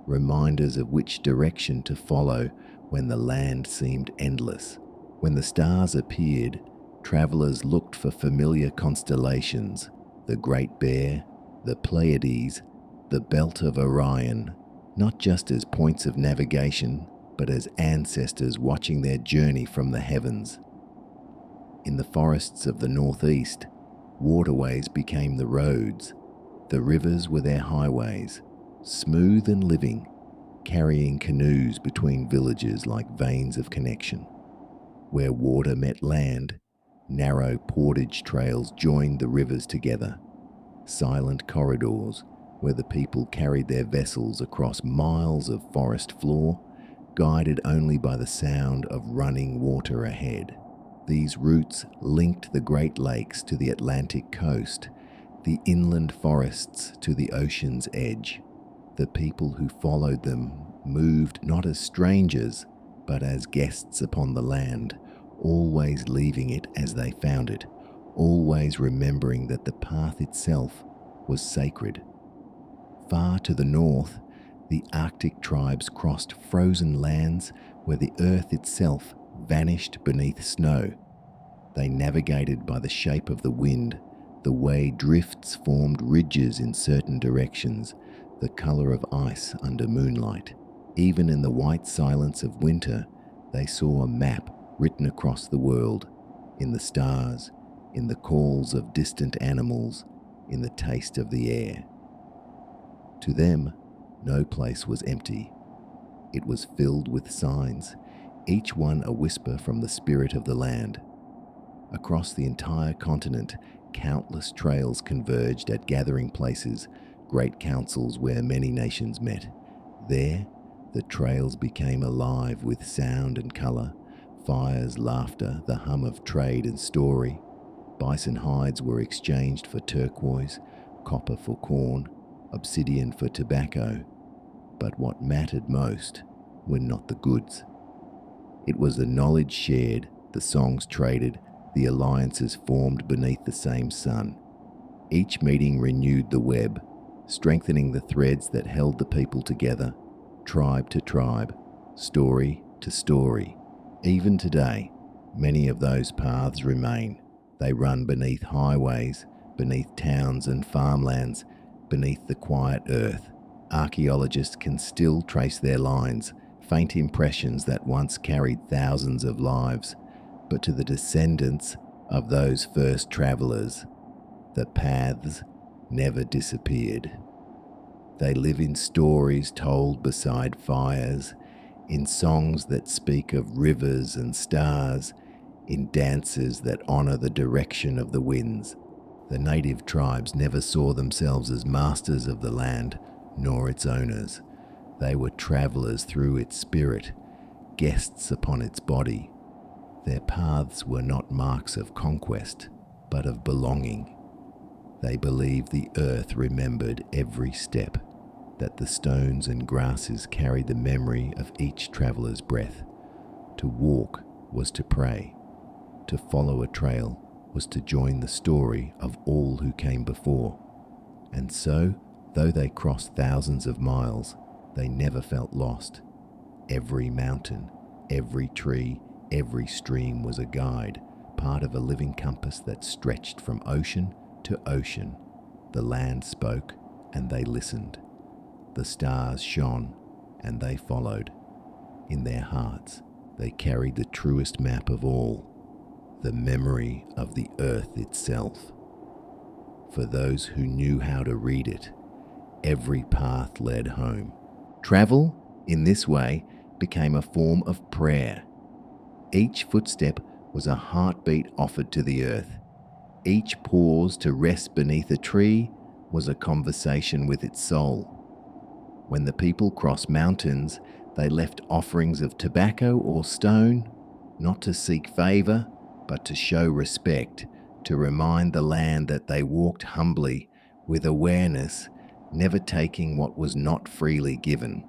reminders of which direction to follow when the land seemed endless. When the stars appeared, travelers looked for familiar constellations, the Great Bear, the Pleiades, the Belt of Orion, not just as points of navigation, but as ancestors watching their journey from the heavens. In the forests of the northeast, waterways became the roads. The rivers were their highways, smooth and living, carrying canoes between villages like veins of connection. Where water met land, narrow portage trails joined the rivers together, silent corridors where the people carried their vessels across miles of forest floor, guided only by the sound of running water ahead. These routes linked the Great Lakes to the Atlantic coast, the inland forests to the ocean's edge. The people who followed them moved not as strangers, but as guests upon the land, always leaving it as they found it, always remembering that the path itself was sacred. Far to the north, the Arctic tribes crossed frozen lands where the earth itself vanished beneath snow. They navigated by the shape of the wind, the way drifts formed ridges in certain directions, the color of ice under moonlight. Even in the white silence of winter, they saw a map written across the world, in the stars, in the calls of distant animals, in the taste of the air. To them, no place was empty. It was filled with signs, each one a whisper from the spirit of the land. Across the entire continent, countless trails converged at gathering places, great councils where many nations met. There, the trails became alive with sound and color, fires, laughter, the hum of trade and story. Bison hides were exchanged for turquoise, copper for corn, obsidian for tobacco. But what mattered most were not the goods. It was the knowledge shared, the songs traded, the alliances formed beneath the same sun. Each meeting renewed the web, strengthening the threads that held the people together, tribe to tribe, story to story. Even today, Many of those paths remain. They run beneath highways, beneath towns and farmlands, beneath the quiet earth. Archaeologists can still trace their lines, faint impressions that once carried thousands of lives. But to the descendants of those first travelers, the paths never disappeared. They live in stories told beside fires, in songs that speak of rivers and stars, in dances that honor the direction of the winds. The native tribes never saw themselves as masters of the land, nor its owners. They were travelers through its spirit, guests upon its body. Their paths were not marks of conquest, but of belonging. They believed the earth remembered every step, that the stones and grasses carried the memory of each traveler's breath. To walk was to pray. To follow a trail was to join the story of all who came before. And so, though they crossed thousands of miles, they never felt lost. Every mountain, every tree, every stream was a guide, part of a living compass that stretched from ocean to ocean. The land spoke, and they listened. The stars shone, and they followed. In their hearts, they carried the truest map of all, the memory of the earth itself. For those who knew how to read it, every path led home. Travel, in this way, became a form of prayer. Each footstep was a heartbeat offered to the earth. Each pause to rest beneath a tree was a conversation with its soul. When the people crossed mountains, they left offerings of tobacco or stone, not to seek favor, but to show respect, to remind the land that they walked humbly, with awareness, never taking what was not freely given.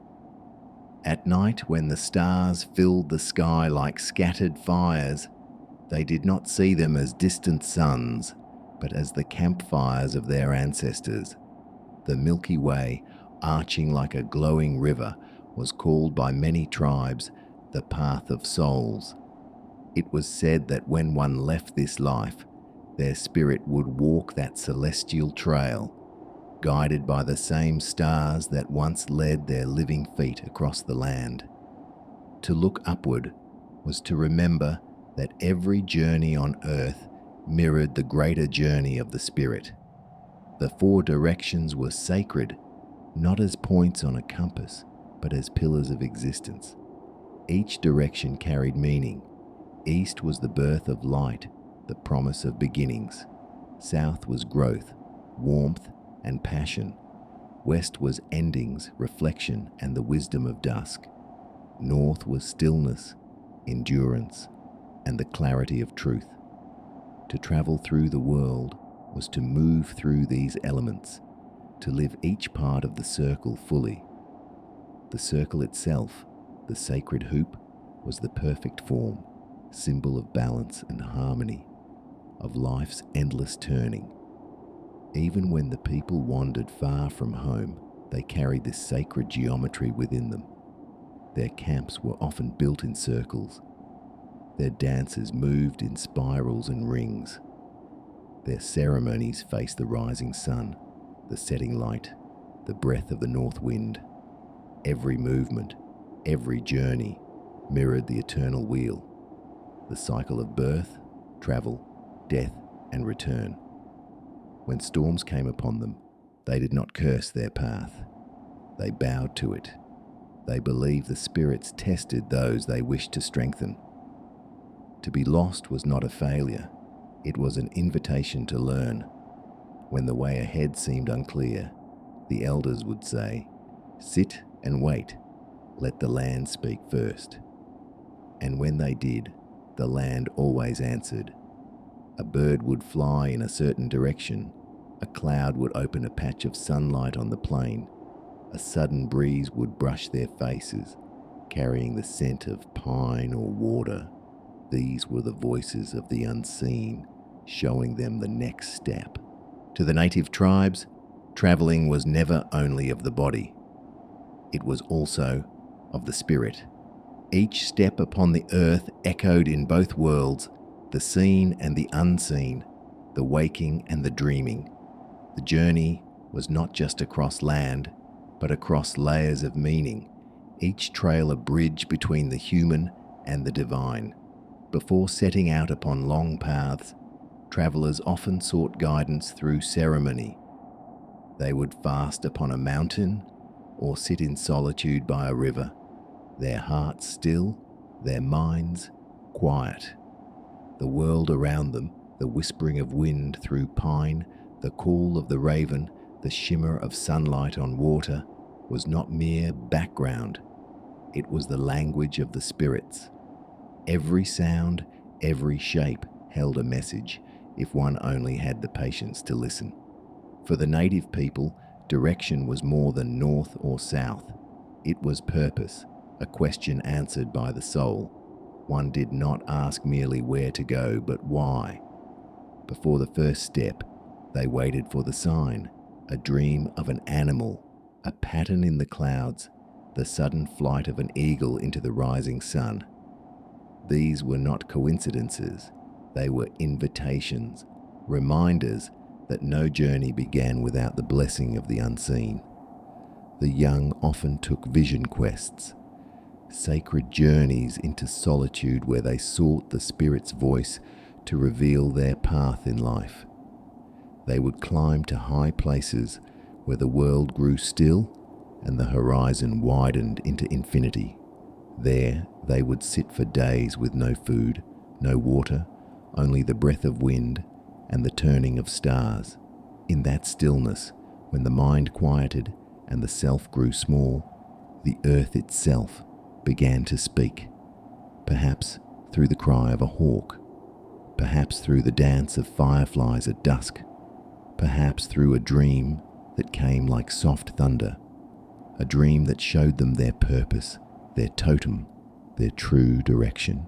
At night, when the stars filled the sky like scattered fires, they did not see them as distant suns, but as the campfires of their ancestors. The Milky Way, arching like a glowing river, was called by many tribes the Path of Souls. It was said that when one left this life, their spirit would walk that celestial trail, guided by the same stars that once led their living feet across the land. To look upward was to remember that every journey on earth mirrored the greater journey of the spirit. The four directions were sacred, not as points on a compass, but as pillars of existence. Each direction carried meaning. East was the birth of light, the promise of beginnings. South was growth, warmth, and passion. West was endings, reflection, and the wisdom of dusk. North was stillness, endurance, and the clarity of truth. To travel through the world was to move through these elements, to live each part of the circle fully. The circle itself, the sacred hoop, was the perfect form, symbol of balance and harmony, of life's endless turning. Even when the people wandered far from home, they carried this sacred geometry within them. Their camps were often built in circles. Their dances moved in spirals and rings. Their ceremonies faced the rising sun, the setting light, the breath of the north wind. Every movement, every journey mirrored the eternal wheel, the cycle of birth, travel, death, and return. When storms came upon them, they did not curse their path. They bowed to it. They believed the spirits tested those they wished to strengthen. To be lost was not a failure. It was an invitation to learn. When the way ahead seemed unclear, the elders would say, "Sit and wait. Let the land speak first." And when they did, the land always answered. A bird would fly in a certain direction. A cloud would open a patch of sunlight on the plain. A sudden breeze would brush their faces, carrying the scent of pine or water. These were the voices of the unseen, showing them the next step. To the native tribes, traveling was never only of the body. It was also of the spirit. Each step upon the earth echoed in both worlds, the seen and the unseen, the waking and the dreaming. The journey was not just across land, but across layers of meaning, each trail a bridge between the human and the divine. Before setting out upon long paths, travellers often sought guidance through ceremony. They would fast upon a mountain or sit in solitude by a river, their hearts still, their minds quiet. The world around them, the whispering of wind through pine, the call of the raven, the shimmer of sunlight on water, was not mere background. It was the language of the spirits. Every sound, every shape held a message, if one only had the patience to listen. For the native people, direction was more than north or south. It was purpose, a question answered by the soul. One did not ask merely where to go, but why. Before the first step, they waited for the sign, a dream of an animal, a pattern in the clouds, the sudden flight of an eagle into the rising sun. These were not coincidences, they were invitations, reminders that no journey began without the blessing of the unseen. The young often took vision quests, sacred journeys into solitude where they sought the Spirit's voice to reveal their path in life. They would climb to high places where the world grew still and the horizon widened into infinity. There they would sit for days with no food, no water, only the breath of wind and the turning of stars. In that stillness, when the mind quieted and the self grew small, the earth itself began to speak, perhaps through the cry of a hawk, perhaps through the dance of fireflies at dusk, perhaps through a dream that came like soft thunder, a dream that showed them their purpose, their totem, their true direction.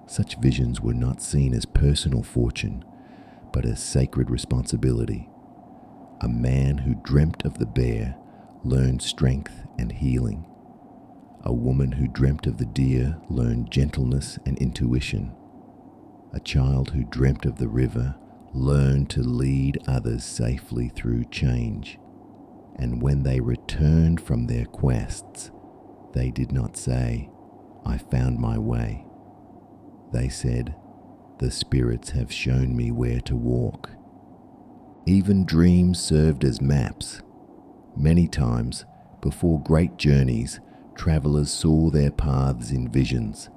Such visions were not seen as personal fortune, but as sacred responsibility. A man who dreamt of the bear learned strength and healing. A woman who dreamt of the deer learned gentleness and intuition. A child who dreamt of the river learned to lead others safely through change. And when they returned from their quests, they did not say, "I found my way." They said, "The spirits have shown me where to walk." Even dreams served as maps. Many times, before great journeys, travelers saw their paths in visions,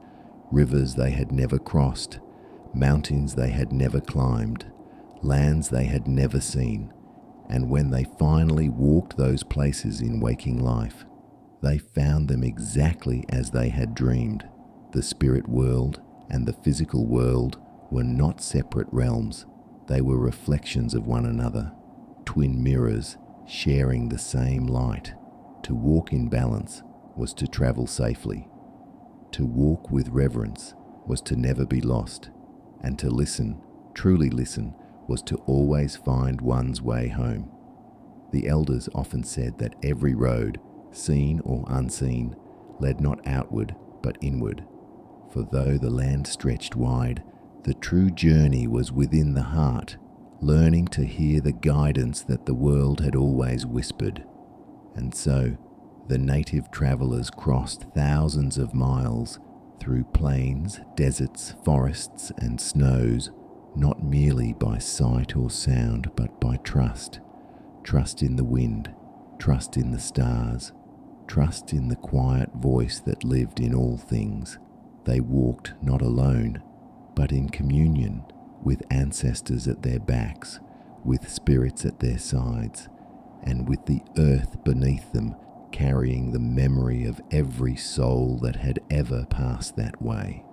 rivers they had never crossed, mountains they had never climbed, lands they had never seen, and when they finally walked those places in waking life, they found them exactly as they had dreamed. The spirit world and the physical world were not separate realms. They were reflections of one another, twin mirrors sharing the same light. To walk in balance was to travel safely. To walk with reverence was to never be lost. And to listen, truly listen, was to always find one's way home. The elders often said that every road, seen or unseen, led not outward but inward. For though the land stretched wide, the true journey was within the heart, learning to hear the guidance that the world had always whispered. And so, the native travellers crossed thousands of miles through plains, deserts, forests, and snows, not merely by sight or sound, but by trust. Trust in the wind, trust in the stars, trust in the quiet voice that lived in all things. They walked not alone, but in communion, with ancestors at their backs, with spirits at their sides, and with the earth beneath them, carrying the memory of every soul that had ever passed that way.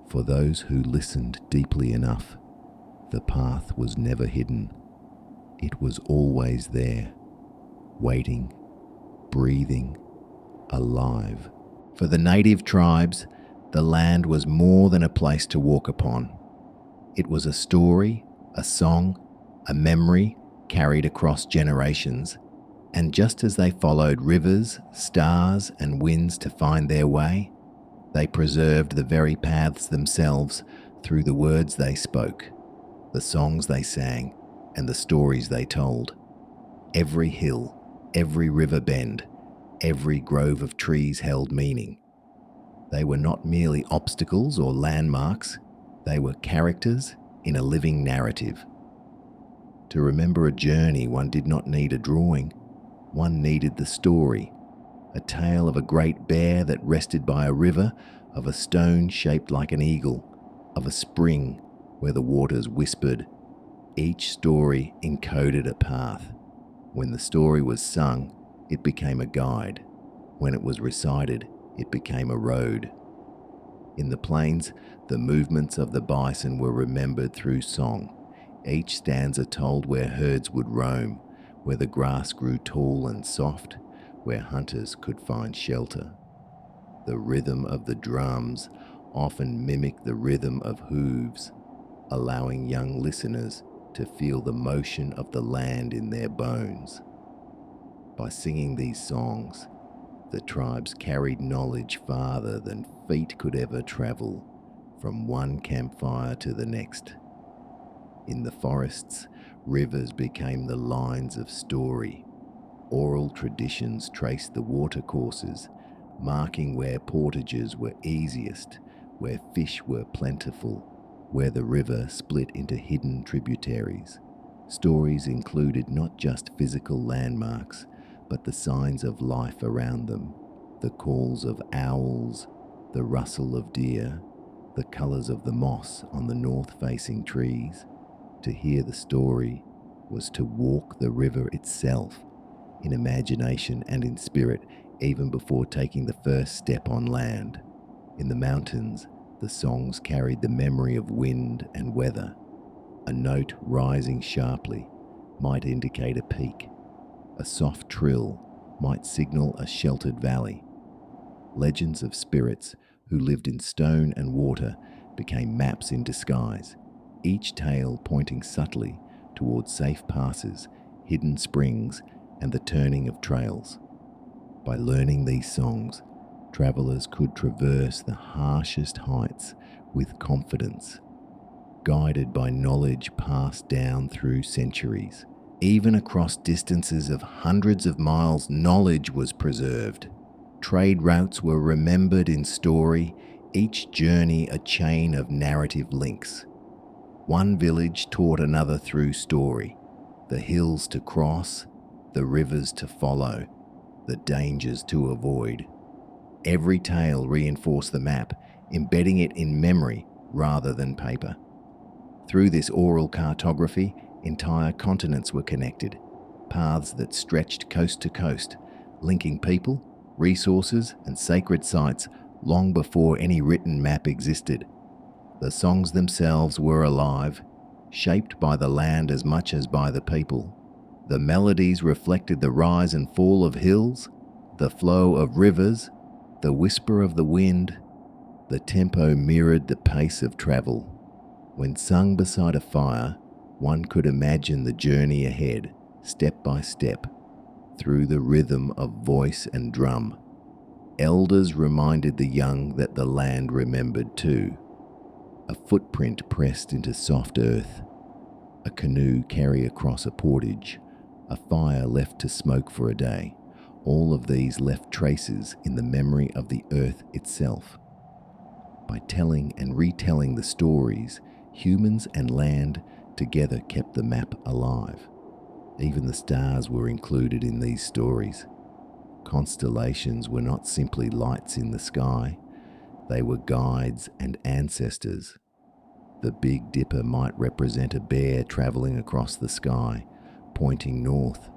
For those who listened deeply enough, the path was never hidden. It was always there, waiting, breathing, alive. For the native tribes, the land was more than a place to walk upon. It was a story, a song, a memory carried across generations, And just as they followed rivers, stars, and winds to find their way, they preserved the very paths themselves through the words they spoke, the songs they sang, and the stories they told. Every hill, every river bend, every grove of trees held meaning. They were not merely obstacles or landmarks, they were characters in a living narrative. To remember a journey, one did not need a drawing, one needed the story, a tale of a great bear that rested by a river, of a stone shaped like an eagle, of a spring where the waters whispered. Each story encoded a path. When the story was sung, it became a guide. When it was recited, it became a road. In the plains, the movements of the bison were remembered through song. Each stanza told where herds would roam, where the grass grew tall and soft, where hunters could find shelter. The rhythm of the drums often mimicked the rhythm of hooves, allowing young listeners to feel the motion of the land in their bones. By singing these songs, the tribes carried knowledge farther than feet could ever travel, from one campfire to the next. In the forests, rivers became the lines of story. Oral traditions traced the watercourses, marking where portages were easiest, where fish were plentiful, where the river split into hidden tributaries. Stories included not just physical landmarks, but the signs of life around them, the calls of owls, the rustle of deer, the colours of the moss on the north-facing trees. To hear the story was to walk the river itself, in imagination and in spirit, even before taking the first step on land. In the mountains, the songs carried the memory of wind and weather. A note rising sharply might indicate a peak. A soft trill might signal a sheltered valley. Legends of spirits who lived in stone and water became maps in disguise, each tale pointing subtly towards safe passes, hidden springs, and the turning of trails. By learning these songs, travelers could traverse the harshest heights with confidence, guided by knowledge passed down through centuries. Even across distances of hundreds of miles, knowledge was preserved. Trade routes were remembered in story, each journey a chain of narrative links. One village taught another through story, the hills to cross, the rivers to follow, the dangers to avoid. Every tale reinforced the map, embedding it in memory rather than paper. Through this oral cartography, entire continents were connected, paths that stretched coast to coast, linking people, resources, and sacred sites long before any written map existed. The songs themselves were alive, shaped by the land as much as by the people. The melodies reflected the rise and fall of hills, the flow of rivers, the whisper of the wind. The tempo mirrored the pace of travel. When sung beside a fire, one could imagine the journey ahead, step by step, through the rhythm of voice and drum. Elders reminded the young that the land remembered too. A footprint pressed into soft earth, a canoe carried across a portage, a fire left to smoke for a day. All of these left traces in the memory of the earth itself. By telling and retelling the stories, humans and land together kept the map alive. Even the stars were included in these stories. Constellations were not simply lights in the sky, they were guides and ancestors. The Big Dipper might represent a bear traveling across the sky, pointing north.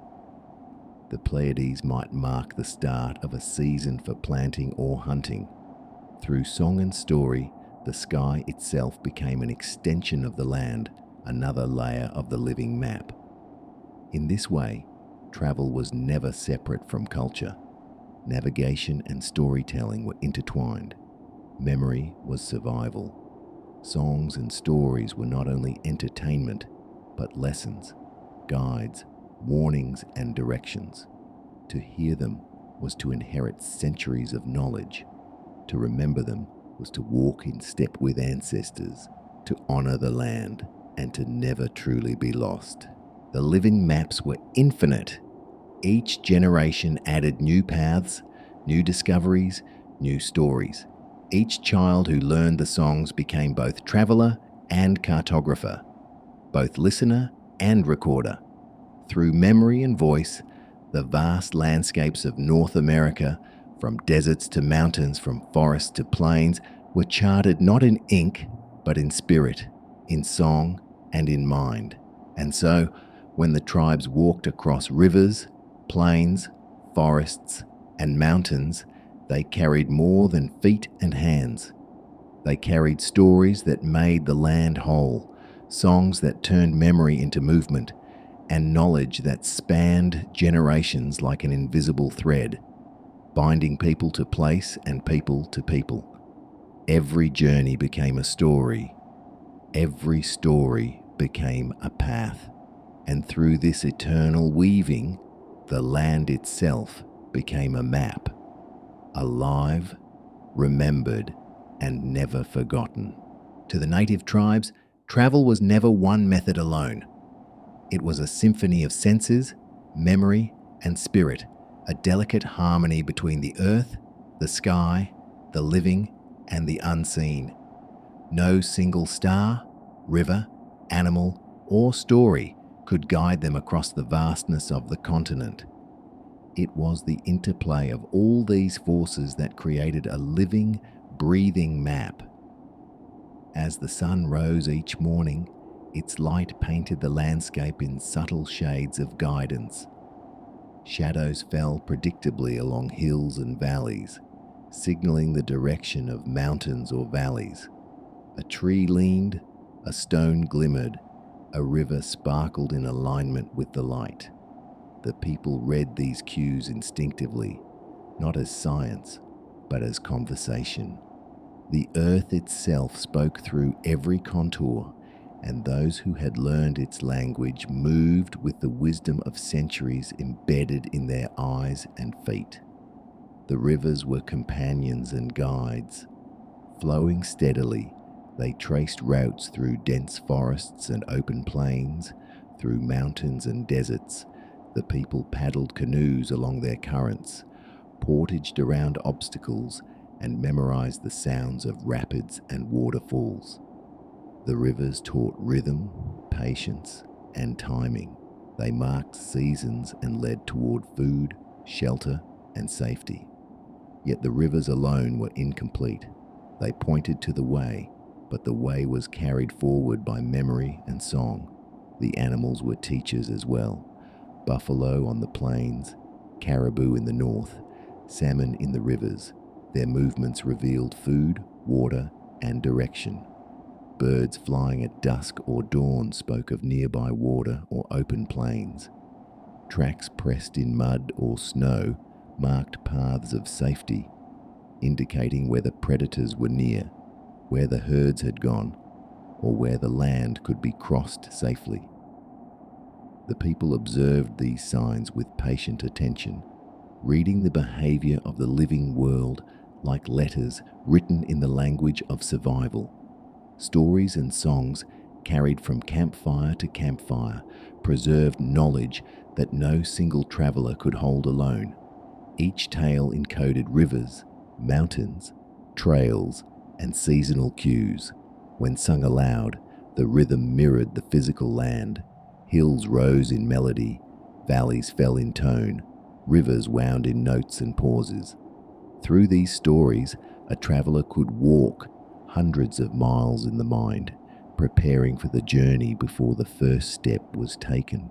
The Pleiades might mark the start of a season for planting or hunting. Through song and story, the sky itself became an extension of the land, another layer of the living map. In this way, travel was never separate from culture. Navigation and storytelling were intertwined. Memory was survival. Songs and stories were not only entertainment, but lessons, guides, warnings, and directions. To hear them was to inherit centuries of knowledge. To remember them was to walk in step with ancestors, to honor the land, and to never truly be lost. The living maps were infinite. Each generation added new paths, new discoveries, new stories. Each child who learned the songs became both traveler and cartographer, both listener and recorder. Through memory and voice, the vast landscapes of North America, from deserts to mountains, from forests to plains, were charted not in ink, but in spirit, in song, and in mind. And so, when the tribes walked across rivers, plains, forests, and mountains, they carried more than feet and hands. They carried stories that made the land whole, songs that turned memory into movement, and knowledge that spanned generations like an invisible thread, binding people to place and people to people. Every journey became a story. Every story became a path. And through this eternal weaving, the land itself became a map, alive, remembered, and never forgotten. To the native tribes, travel was never one method alone. It was a symphony of senses, memory, and spirit, a delicate harmony between the earth, the sky, the living, and the unseen. No single star, river, animal, or story could guide them across the vastness of the continent. It was the interplay of all these forces that created a living, breathing map. As the sun rose each morning, its light painted the landscape in subtle shades of guidance. Shadows fell predictably along hills and valleys, signaling the direction of mountains or valleys. A tree leaned, a stone glimmered, a river sparkled in alignment with the light. The people read these cues instinctively, not as science, but as conversation. The earth itself spoke through every contour, and those who had learned its language moved with the wisdom of centuries embedded in their eyes and feet. The rivers were companions and guides. Flowing steadily, they traced routes through dense forests and open plains, through mountains and deserts. The people paddled canoes along their currents, portaged around obstacles, and memorized the sounds of rapids and waterfalls. The rivers taught rhythm, patience, and timing. They marked seasons and led toward food, shelter, and safety. Yet the rivers alone were incomplete. They pointed to the way, but the way was carried forward by memory and song. The animals were teachers as well. Buffalo on the plains, caribou in the north, salmon in the rivers. Their movements revealed food, water, and direction. Birds flying at dusk or dawn spoke of nearby water or open plains. Tracks pressed in mud or snow marked paths of safety, indicating whether predators were near, where the herds had gone, or where the land could be crossed safely. The people observed these signs with patient attention, reading the behavior of the living world like letters written in the language of survival. Stories and songs carried from campfire to campfire preserved knowledge that no single traveler could hold alone. Each tale encoded rivers, mountains, trails, and seasonal cues. When sung aloud, the rhythm mirrored the physical land. Hills rose in melody, valleys fell in tone, rivers wound in notes and pauses. Through these stories, a traveler could walk hundreds of miles in the mind, preparing for the journey before the first step was taken.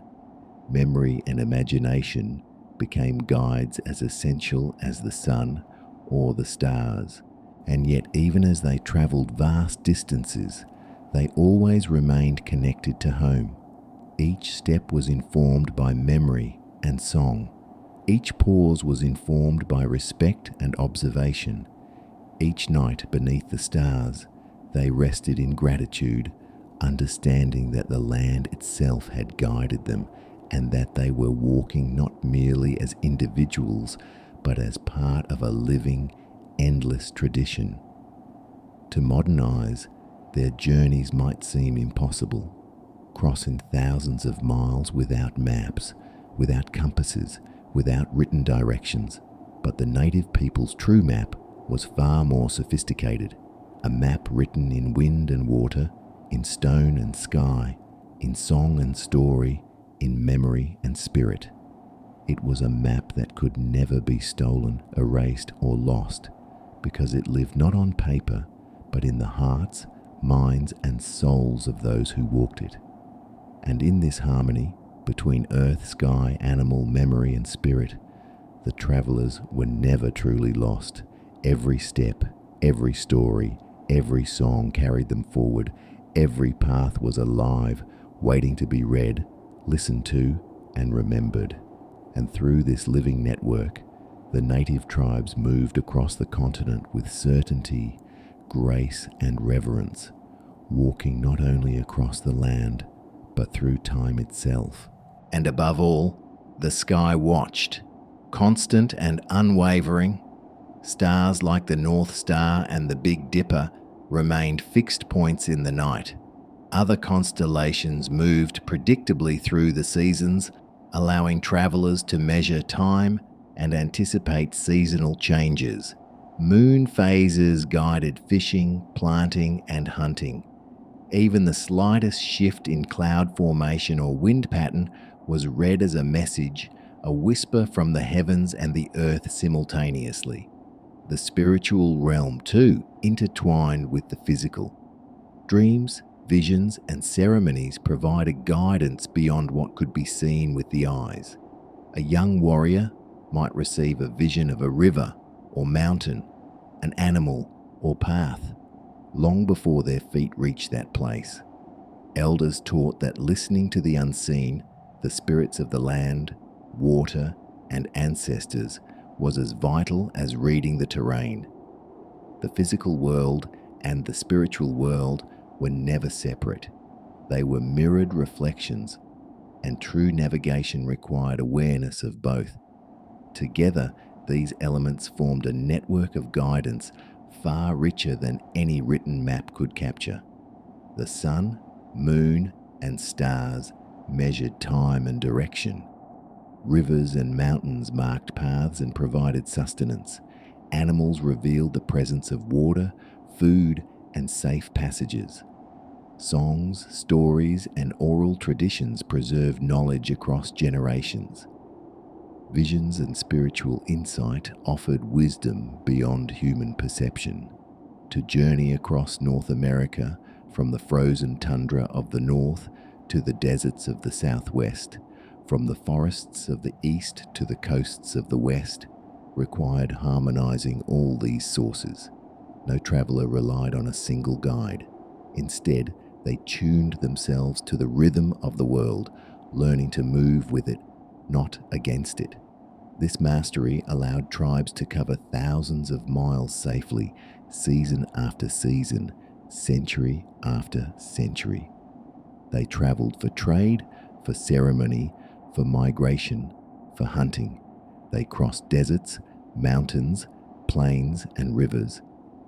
Memory and imagination became guides as essential as the sun or the stars. And yet, even as they traveled vast distances, they always remained connected to home. Each step was informed by memory and song. Each pause was informed by respect and observation. Each night beneath the stars, they rested in gratitude, understanding that the land itself had guided them and that they were walking not merely as individuals, but as part of a living, endless tradition. To modern eyes, their journeys might seem impossible, crossing thousands of miles without maps, without compasses, without written directions. But the native people's true map was far more sophisticated, a map written in wind and water, in stone and sky, in song and story, in memory and spirit. It was a map that could never be stolen, erased, or lost, because it lived not on paper, but in the hearts, minds, and souls of those who walked it. And in this harmony between earth, sky, animal, memory, and spirit, the travellers were never truly lost. Every step, every story, every song carried them forward. Every path was alive, waiting to be read, listened to, and remembered. And through this living network, the native tribes moved across the continent with certainty, grace, and reverence, walking not only across the land, but through time itself. And above all, the sky watched, constant and unwavering. Stars like the North Star and the Big Dipper remained fixed points in the night. Other constellations moved predictably through the seasons, allowing travelers to measure time and anticipate seasonal changes. Moon phases guided fishing, planting, and hunting. Even the slightest shift in cloud formation or wind pattern was read as a message, a whisper from the heavens and the earth simultaneously. The spiritual realm, too, intertwined with the physical. Dreams, visions, and ceremonies provided guidance beyond what could be seen with the eyes. A young warrior might receive a vision of a river or mountain, an animal or path, long before their feet reached that place. Elders taught that listening to the unseen, the spirits of the land, water, and ancestors, was as vital as reading the terrain. The physical world and the spiritual world were never separate. They were mirrored reflections, and true navigation required awareness of both. Together, these elements formed a network of guidance far richer than any written map could capture. The sun, moon, and stars measured time and direction. Rivers and mountains marked paths and provided sustenance. Animals revealed the presence of water, food, and safe passages. Songs, stories, and oral traditions preserved knowledge across generations. Visions and spiritual insight offered wisdom beyond human perception. To journey across North America, from the frozen tundra of the north to the deserts of the southwest, from the forests of the east to the coasts of the west, required harmonizing all these sources. No traveler relied on a single guide. Instead, they tuned themselves to the rhythm of the world, learning to move with it, not against it. This mastery allowed tribes to cover thousands of miles safely, season after season, century after century. They traveled for trade, for ceremony, for migration, for hunting. They crossed deserts, mountains, plains, and rivers.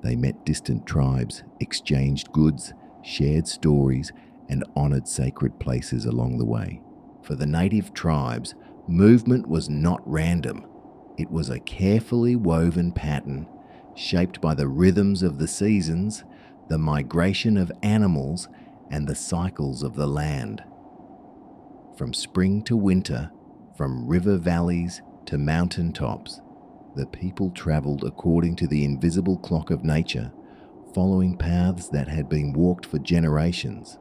They met distant tribes, exchanged goods, shared stories, and honored sacred places along the way. For the native tribes, movement was not random. It was a carefully woven pattern, shaped by the rhythms of the seasons, the migration of animals, and the cycles of the land. From spring to winter, from river valleys to mountain tops, the people traveled according to the invisible clock of nature, following paths that had been walked for generations.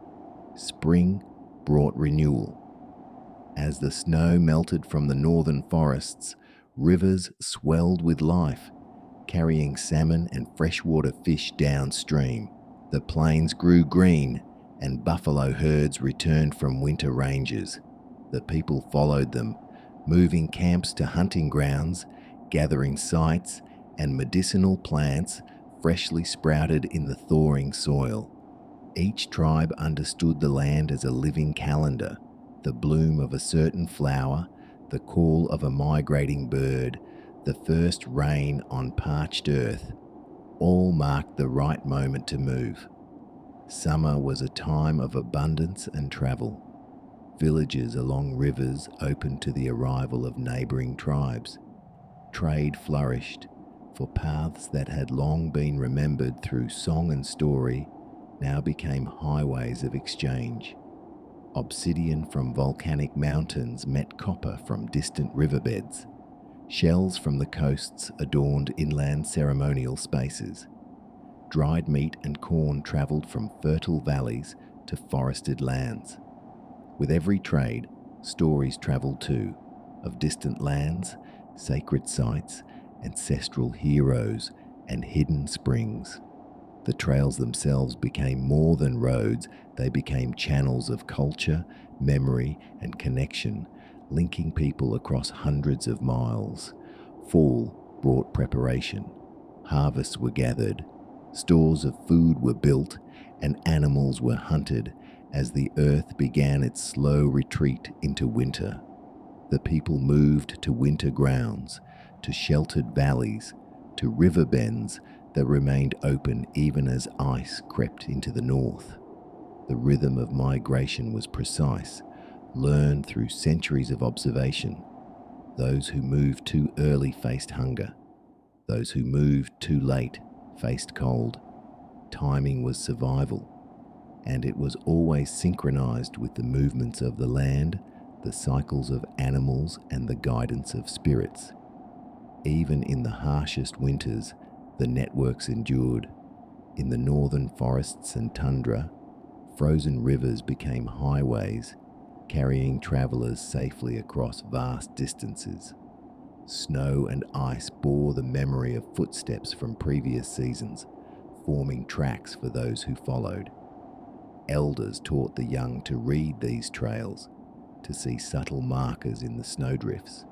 Spring brought renewal. As the snow melted from the northern forests, rivers swelled with life, carrying salmon and freshwater fish downstream. The plains grew green, and buffalo herds returned from winter ranges. The people followed them, moving camps to hunting grounds, gathering sites and medicinal plants freshly sprouted in the thawing soil. Each tribe understood the land as a living calendar, The bloom of a certain flower, the call of a migrating bird, the first rain on parched earth, all marked the right moment to move. Summer was a time of abundance and travel. Villages along rivers opened to the arrival of neighbouring tribes. Trade flourished, for paths that had long been remembered through song and story now became highways of exchange. Obsidian from volcanic mountains met copper from distant riverbeds. Shells from the coasts adorned inland ceremonial spaces. Dried meat and corn travelled from fertile valleys to forested lands. With every trade, stories travelled too, of distant lands, sacred sites, ancestral heroes, and hidden springs. The trails themselves became more than roads, they became channels of culture, memory, and connection, linking people across hundreds of miles. Fall brought preparation. Harvests were gathered, stores of food were built, and animals were hunted as the earth began its slow retreat into winter. The people moved to winter grounds, to sheltered valleys, to river bends that remained open even as ice crept into the north. The rhythm of migration was precise, learned through centuries of observation. Those who moved too early faced hunger. Those who moved too late faced cold. Timing was survival, and it was always synchronized with the movements of the land, the cycles of animals, and the guidance of spirits. Even in the harshest winters, the networks endured. In the northern forests and tundra, frozen rivers became highways, carrying travelers safely across vast distances. Snow and ice bore the memory of footsteps from previous seasons, forming tracks for those who followed. Elders taught the young to read these trails, to see subtle markers in the snowdrifts,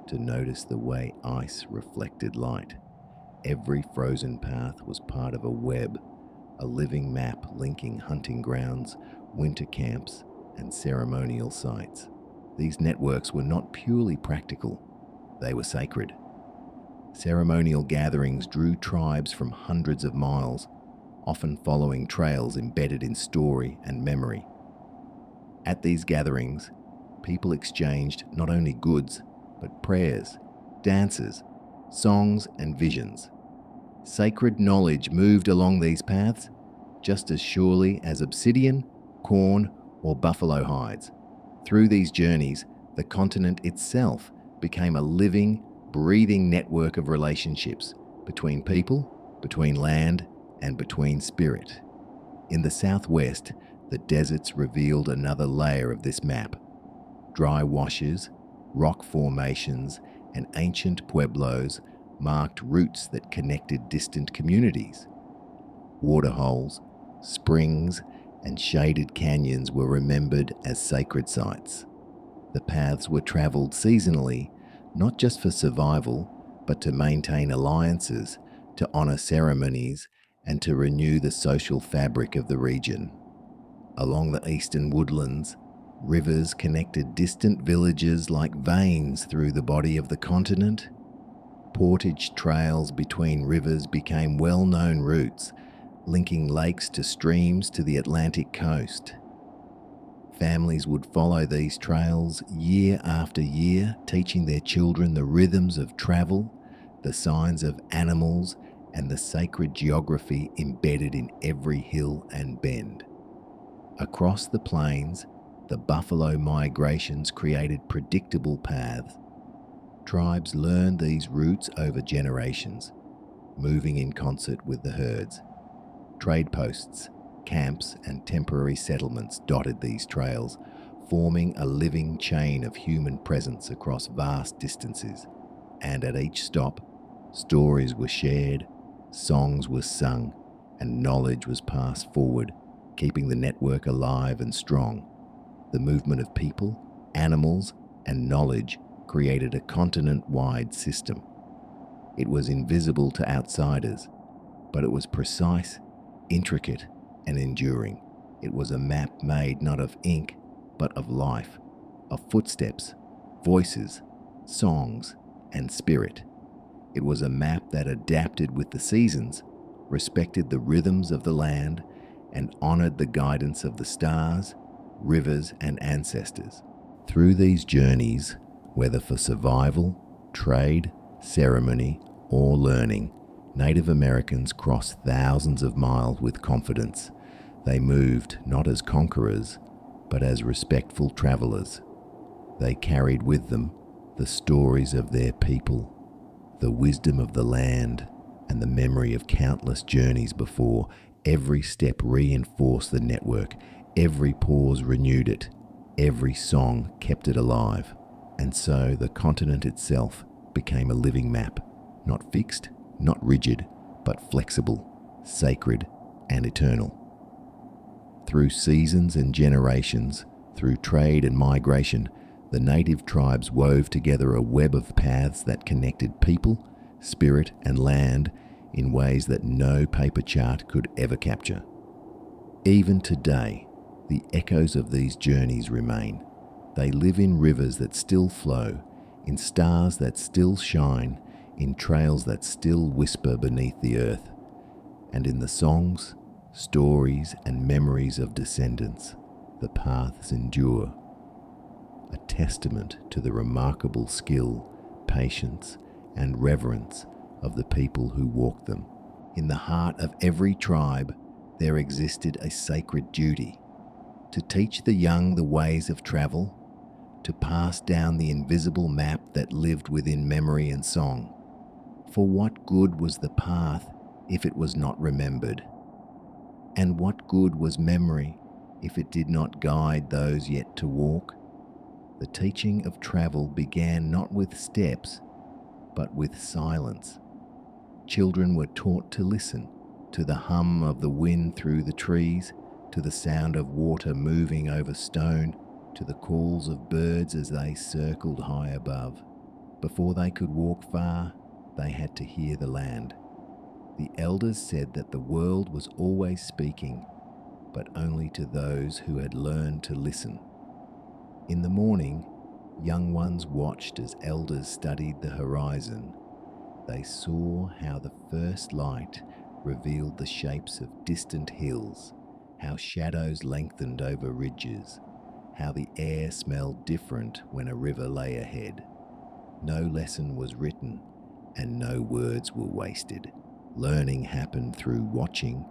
to notice the way ice reflected light. Every frozen path was part of a web, a living map linking hunting grounds, winter camps, and ceremonial sites. These networks were not purely practical, they were sacred. Ceremonial gatherings drew tribes from hundreds of miles, often following trails embedded in story and memory. At these gatherings, people exchanged not only goods, but prayers, dances, songs, and visions. Sacred knowledge moved along these paths just as surely as obsidian, corn, or buffalo hides. Through these journeys, the continent itself became a living, breathing network of relationships between people, between land, and between spirit. In the southwest, the deserts revealed another layer of this map. Dry washes, rock formations, and ancient pueblos marked routes that connected distant communities. Waterholes, springs, and shaded canyons were remembered as sacred sites. The paths were traveled seasonally, not just for survival, but to maintain alliances, to honor ceremonies, and to renew the social fabric of the region. Along the eastern woodlands, rivers connected distant villages like veins through the body of the continent. Portage trails between rivers became well-known routes, linking lakes to streams to the Atlantic coast. Families would follow these trails year after year, teaching their children the rhythms of travel, the signs of animals, and the sacred geography embedded in every hill and bend. Across the plains, the buffalo migrations created predictable paths. Tribes learned these routes over generations, moving in concert with the herds. Trade posts, camps, and temporary settlements dotted these trails, forming a living chain of human presence across vast distances. And at each stop, stories were shared, songs were sung, and knowledge was passed forward, keeping the network alive and strong. The movement of people, animals, and knowledge created a continent-wide system. It was invisible to outsiders, but it was precise, intricate, and enduring. It was a map made not of ink, but of life, of footsteps, voices, songs, and spirit. It was a map that adapted with the seasons, respected the rhythms of the land, and honored the guidance of the stars, rivers, and ancestors. Through these journeys, whether for survival, trade, ceremony, or learning, Native Americans crossed thousands of miles with confidence. They moved not as conquerors, but as respectful travelers. They carried with them the stories of their people, the wisdom of the land, and the memory of countless journeys before. Every step reinforced the network, every pause renewed it, every song kept it alive. And so the continent itself became a living map, not fixed, not rigid, but flexible, sacred, and eternal. Through seasons and generations, through trade and migration, the native tribes wove together a web of paths that connected people, spirit, and land in ways that no paper chart could ever capture. Even today, the echoes of these journeys remain. They live in rivers that still flow, in stars that still shine, in trails that still whisper beneath the earth, and in the songs, stories, and memories of descendants. The paths endure, a testament to the remarkable skill, patience, and reverence of the people who walked them. In the heart of every tribe, there existed a sacred duty: to teach the young the ways of travel, to pass down the invisible map that lived within memory and song. For what good was the path if it was not remembered? And what good was memory if it did not guide those yet to walk? The teaching of travel began not with steps, but with silence. Children were taught to listen to the hum of the wind through the trees, to the sound of water moving over stone, to the calls of birds as they circled high above. Before they could walk far, they had to hear the land. The elders said that the world was always speaking, but only to those who had learned to listen. In the morning, young ones watched as elders studied the horizon. They saw how the first light revealed the shapes of distant hills, how shadows lengthened over ridges, how the air smelled different when a river lay ahead. No lesson was written, and no words were wasted. Learning happened through watching,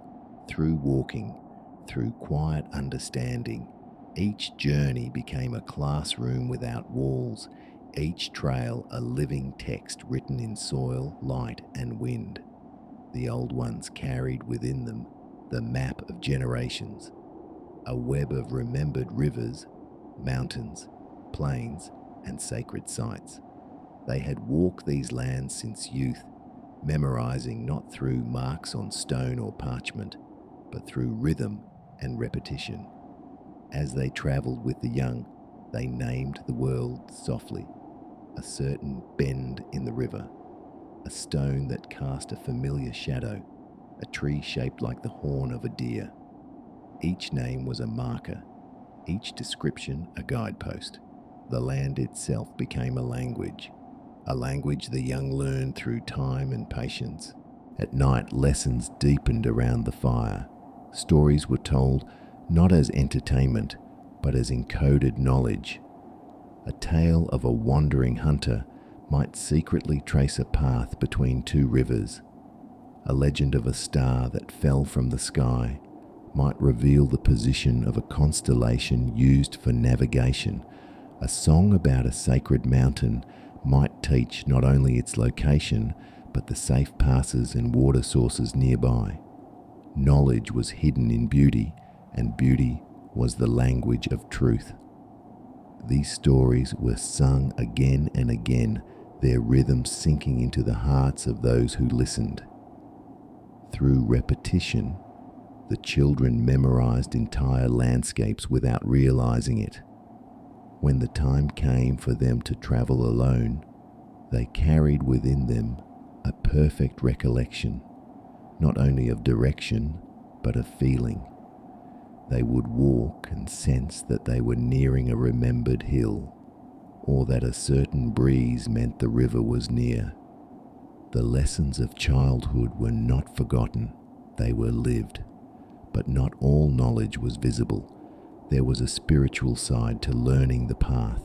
through walking, through quiet understanding. Each journey became a classroom without walls, each trail a living text written in soil, light, and wind. The old ones carried within them the map of generations, a web of remembered rivers, mountains, plains, and sacred sites. They had walked these lands since youth, memorizing not through marks on stone or parchment, but through rhythm and repetition. As they traveled with the young, they named the world softly: a certain bend in the river, a stone that cast a familiar shadow, a tree shaped like the horn of a deer. Each name was a marker, each description a guidepost. The land itself became a language the young learned through time and patience. At night, lessons deepened around the fire. Stories were told not as entertainment, but as encoded knowledge. A tale of a wandering hunter might secretly trace a path between two rivers. A legend of a star that fell from the sky might reveal the position of a constellation used for navigation. A song about a sacred mountain might teach not only its location, but the safe passes and water sources nearby. Knowledge was hidden in beauty, and beauty was the language of truth. These stories were sung again and again, their rhythm sinking into the hearts of those who listened. Through repetition, the children memorized entire landscapes without realizing it. When the time came for them to travel alone, they carried within them a perfect recollection, not only of direction, but of feeling. They would walk and sense that they were nearing a remembered hill, or that a certain breeze meant the river was near. The lessons of childhood were not forgotten, they were lived. But not all knowledge was visible. There was a spiritual side to learning the path,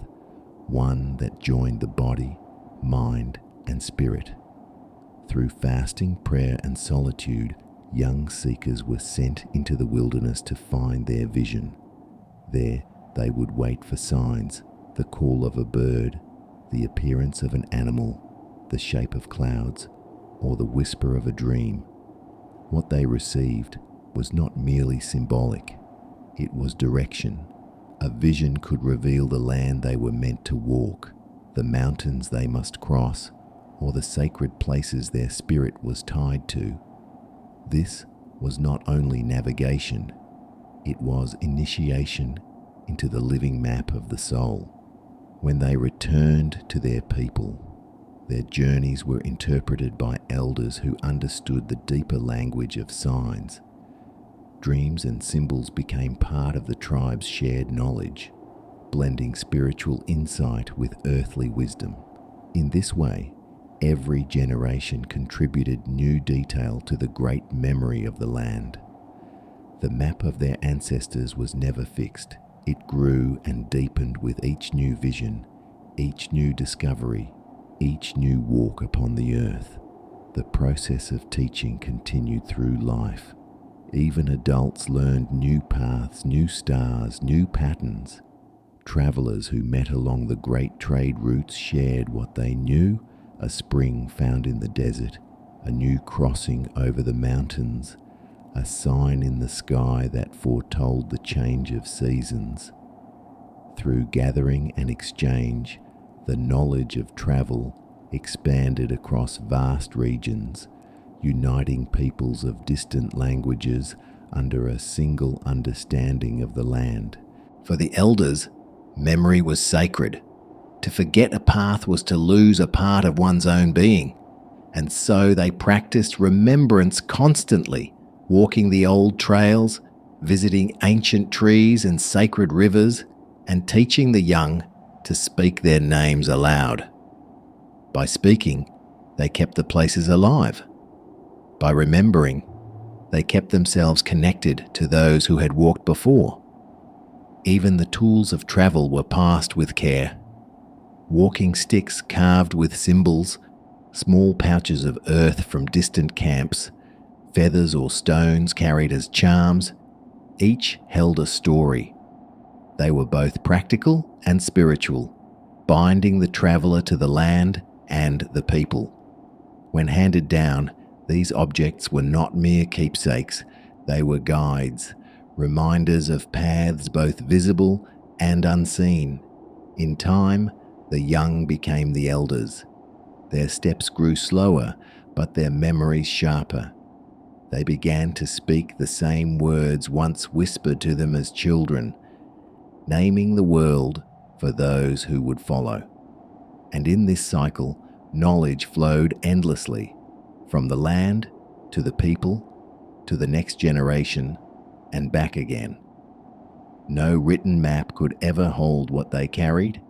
one that joined the body, mind, and spirit. Through fasting, prayer, and solitude, young seekers were sent into the wilderness to find their vision. There they would wait for signs, the call of a bird, the appearance of an animal, the shape of clouds, or the whisper of a dream. What they received was not merely symbolic, it was direction. A vision could reveal the land they were meant to walk, the mountains they must cross, or the sacred places their spirit was tied to. This was not only navigation, it was initiation into the living map of the soul. When they returned to their people, their journeys were interpreted by elders who understood the deeper language of signs. Dreams and symbols became part of the tribe's shared knowledge, blending spiritual insight with earthly wisdom. In this way, every generation contributed new detail to the great memory of the land. The map of their ancestors was never fixed. It grew and deepened with each new vision, each new discovery, each new walk upon the earth. The process of teaching continued through life. Even adults learned new paths, new stars, new patterns. Travelers who met along the great trade routes shared what they knew: a spring found in the desert, a new crossing over the mountains, a sign in the sky that foretold the change of seasons. Through gathering and exchange, the knowledge of travel expanded across vast regions, uniting peoples of distant languages under a single understanding of the land. For the elders, memory was sacred. To forget a path was to lose a part of one's own being, and so they practiced remembrance constantly, walking the old trails, visiting ancient trees and sacred rivers, and teaching the young to speak their names aloud. By speaking, they kept the places alive. By remembering, they kept themselves connected to those who had walked before. Even the tools of travel were passed with care. Walking sticks carved with symbols, small pouches of earth from distant camps, feathers or stones carried as charms, each held a story. They were both practical and spiritual, binding the traveller to the land and the people. When handed down, these objects were not mere keepsakes, they were guides, reminders of paths both visible and unseen. In time, the young became the elders. Their steps grew slower, but their memories sharper. They began to speak the same words once whispered to them as children, naming the world for those who would follow. And in this cycle, knowledge flowed endlessly, from the land to the people to the next generation and back again. No written map could ever hold what they carried.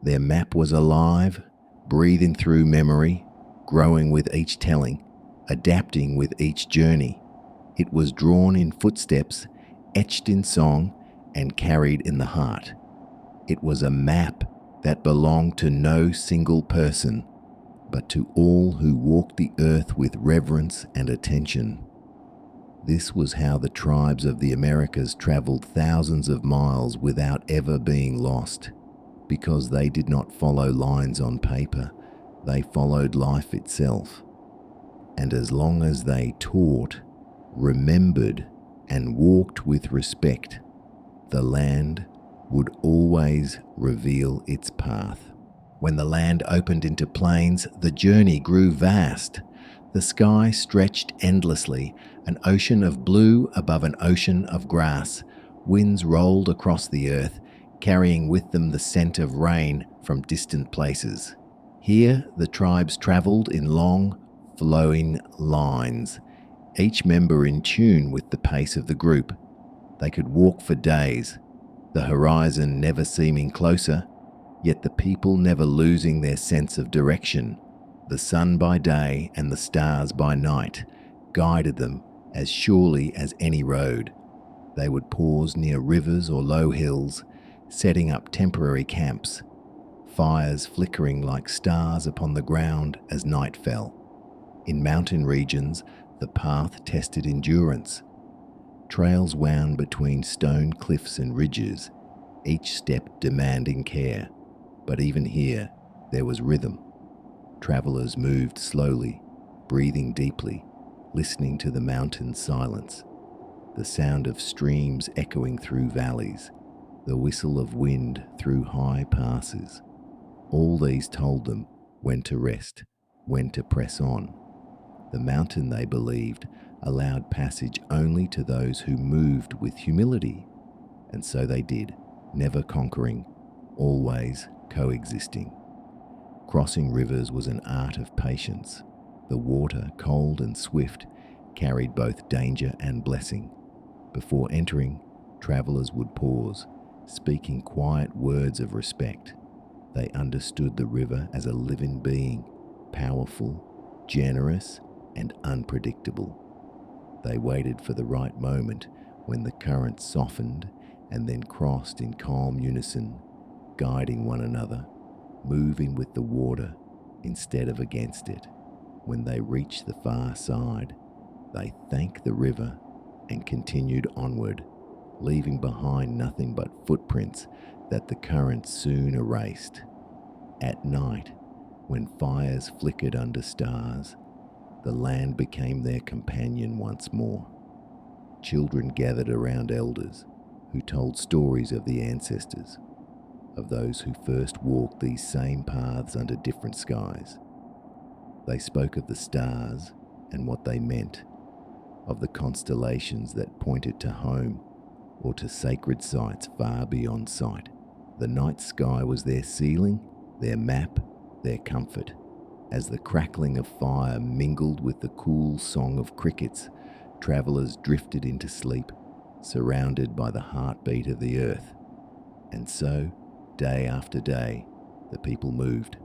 Their map was alive, breathing through memory, growing with each telling, adapting with each journey. It was drawn in footsteps, etched in song, and carried in the heart. It was a map that belonged to no single person, but to all who walked the earth with reverence and attention. This was how the tribes of the Americas traveled thousands of miles without ever being lost, because they did not follow lines on paper, they followed life itself. And as long as they taught, remembered, and walked with respect, the land would always reveal its path. When the land opened into plains, the journey grew vast. The sky stretched endlessly, an ocean of blue above an ocean of grass. Winds rolled across the earth, carrying with them the scent of rain from distant places. Here, the tribes traveled in long, flowing lines, each member in tune with the pace of the group. They could walk for days, the horizon never seeming closer, yet the people never losing their sense of direction. The sun by day and the stars by night guided them as surely as any road. They would pause near rivers or low hills, setting up temporary camps, fires flickering like stars upon the ground as night fell. In mountain regions, the path tested endurance. Trails wound between stone cliffs and ridges, each step demanding care. But even here, there was rhythm. Travelers moved slowly, breathing deeply, listening to the mountain's silence, the sound of streams echoing through valleys, the whistle of wind through high passes. All these told them when to rest, when to press on. The mountain, they believed, allowed passage only to those who moved with humility, and so they did, never conquering, always coexisting. Crossing rivers was an art of patience. The water, cold and swift, carried both danger and blessing. Before entering, travelers would pause, speaking quiet words of respect. They understood the river as a living being, powerful, generous, and unpredictable. They waited for the right moment when the current softened and then crossed in calm unison, guiding one another, moving with the water instead of against it. When they reached the far side, they thanked the river and continued onward, leaving behind nothing but footprints that the current soon erased. At night, when fires flickered under stars, the land became their companion once more. Children gathered around elders who told stories of the ancestors, of those who first walked these same paths under different skies. They spoke of the stars and what they meant, of the constellations that pointed to home or to sacred sites far beyond sight. The night sky was their ceiling, their map, their comfort. As the crackling of fire mingled with the cool song of crickets, travelers drifted into sleep, surrounded by the heartbeat of the earth. And so, day after day, the people moved,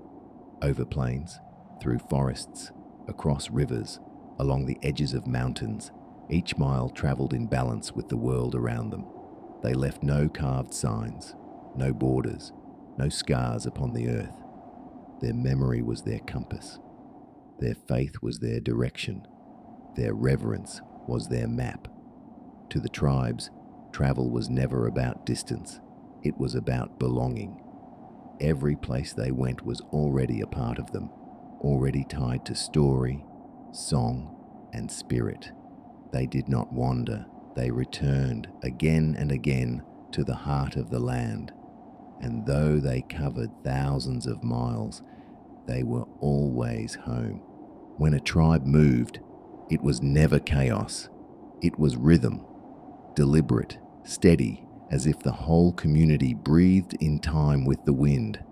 over plains, through forests, across rivers, along the edges of mountains. Each mile traveled in balance with the world around them. They left no carved signs, no borders, no scars upon the earth. Their memory was their compass. Their faith was their direction. Their reverence was their map. To the tribes, travel was never about distance. It was about belonging. Every place they went was already a part of them, already tied to story, song, and spirit. They did not wander. They returned again and again to the heart of the land. And though they covered thousands of miles, they were always home. When a tribe moved, it was never chaos. It was rhythm, deliberate, steady, as if the whole community breathed in time with the wind.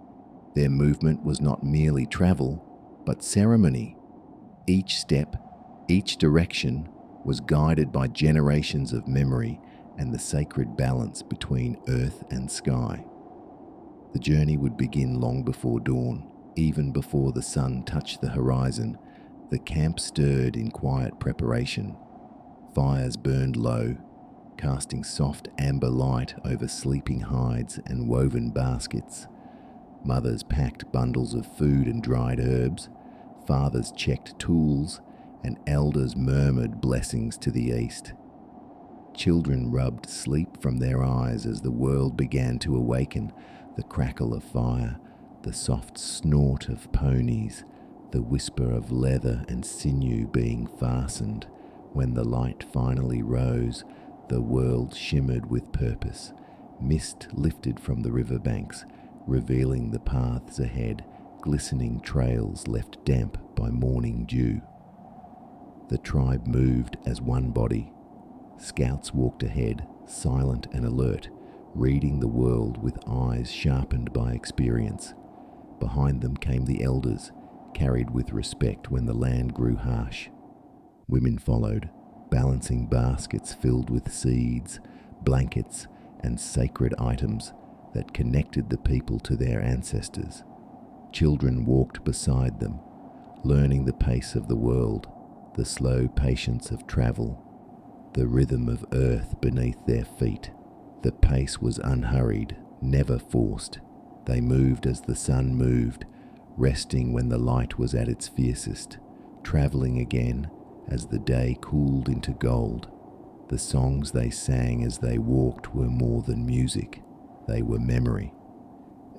Their movement was not merely travel, but ceremony. Each step, each direction was guided by generations of memory and the sacred balance between earth and sky. The journey would begin long before dawn, even before the sun touched the horizon. The camp stirred in quiet preparation. Fires burned low, casting soft amber light over sleeping hides and woven baskets. Mothers packed bundles of food and dried herbs. Fathers checked tools, and elders murmured blessings to the east. Children rubbed sleep from their eyes as the world began to awaken. The crackle of fire, the soft snort of ponies, the whisper of leather and sinew being fastened. When the light finally rose, the world shimmered with purpose. Mist lifted from the riverbanks, revealing the paths ahead, glistening trails left damp by morning dew. The tribe moved as one body. Scouts walked ahead, silent and alert, reading the world with eyes sharpened by experience. Behind them came the elders, carried with respect when the land grew harsh. Women followed, balancing baskets filled with seeds, blankets, and sacred items that connected the people to their ancestors. Children walked beside them, learning the pace of the world, the slow patience of travel, the rhythm of earth beneath their feet. The pace was unhurried, never forced. They moved as the sun moved, resting when the light was at its fiercest, traveling again as the day cooled into gold. The songs they sang as they walked were more than music, they were memory.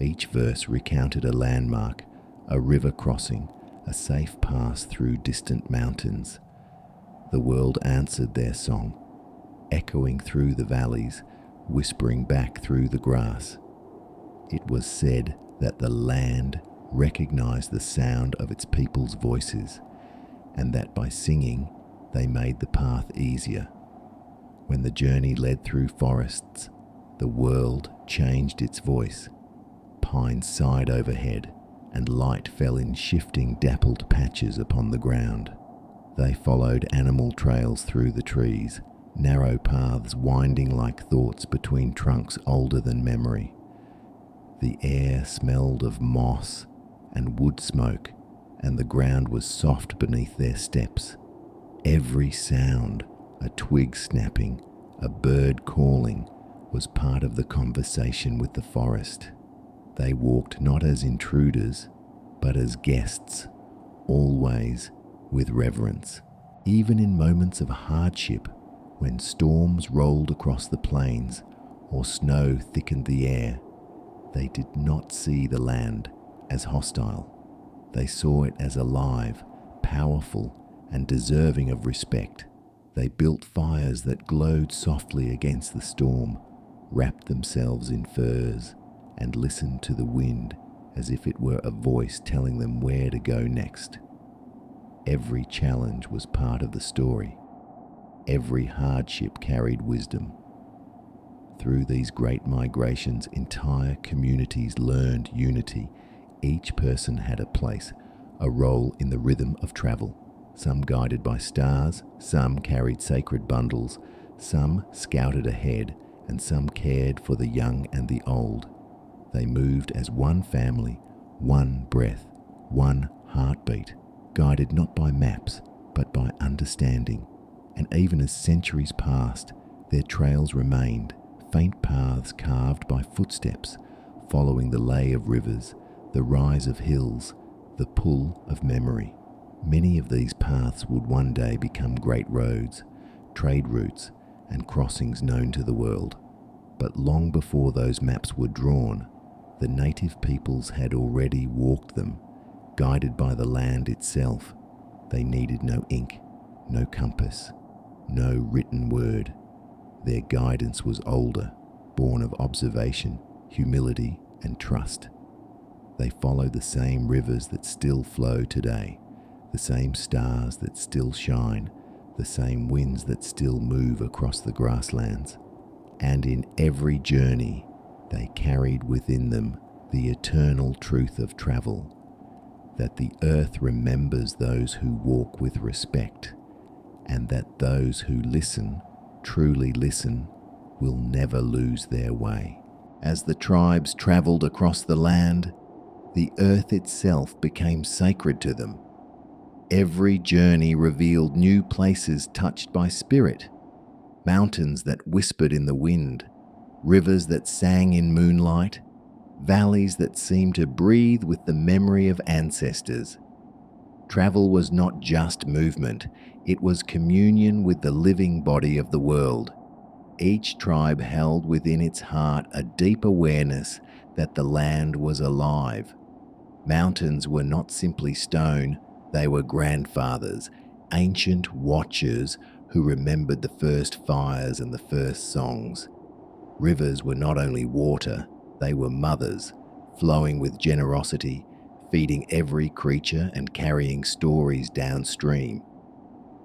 Each verse recounted a landmark, a river crossing, a safe pass through distant mountains. The world answered their song, echoing through the valleys, whispering back through the grass. It was said that the land recognized the sound of its people's voices, and that by singing they made the path easier. When the journey led through forests, the world changed its voice. Pines sighed overhead, and light fell in shifting dappled patches upon the ground. They followed animal trails through the trees, narrow paths winding like thoughts between trunks older than memory. The air smelled of moss and wood smoke, and the ground was soft beneath their steps. Every sound, a twig snapping, a bird calling, was part of the conversation with the forest. They walked not as intruders, but as guests, always with reverence. Even in moments of hardship, when storms rolled across the plains or snow thickened the air, they did not see the land as hostile. They saw it as alive, powerful, and deserving of respect. They built fires that glowed softly against the storm, wrapped themselves in furs, and listened to the wind as if it were a voice telling them where to go next. Every challenge was part of the story. Every hardship carried wisdom. Through these great migrations, entire communities learned unity. Each person had a place, a role in the rhythm of travel. Some guided by stars, some carried sacred bundles, some scouted ahead, and some cared for the young and the old. They moved as one family, one breath, one heartbeat, guided not by maps, but by understanding. And even as centuries passed, their trails remained, faint paths carved by footsteps, following the lay of rivers, the rise of hills, the pull of memory. Many of these paths would one day become great roads, trade routes, and crossings known to the world. But long before those maps were drawn, the native peoples had already walked them, guided by the land itself. They needed no ink, no compass, no written word. Their guidance was older, born of observation, humility, and trust. They followed the same rivers that still flow today, the same stars that still shine, the same winds that still move across the grasslands. And in every journey, they carried within them the eternal truth of travel, that the earth remembers those who walk with respect, and that those who listen, truly listen, will never lose their way. As the tribes traveled across the land, the earth itself became sacred to them. Every journey revealed new places touched by spirit, mountains that whispered in the wind, rivers that sang in moonlight, valleys that seemed to breathe with the memory of ancestors. Travel was not just movement, it was communion with the living body of the world. Each tribe held within its heart a deep awareness that the land was alive. Mountains were not simply stone, they were grandfathers, ancient watchers who remembered the first fires and the first songs. Rivers were not only water, they were mothers, flowing with generosity, feeding every creature and carrying stories downstream.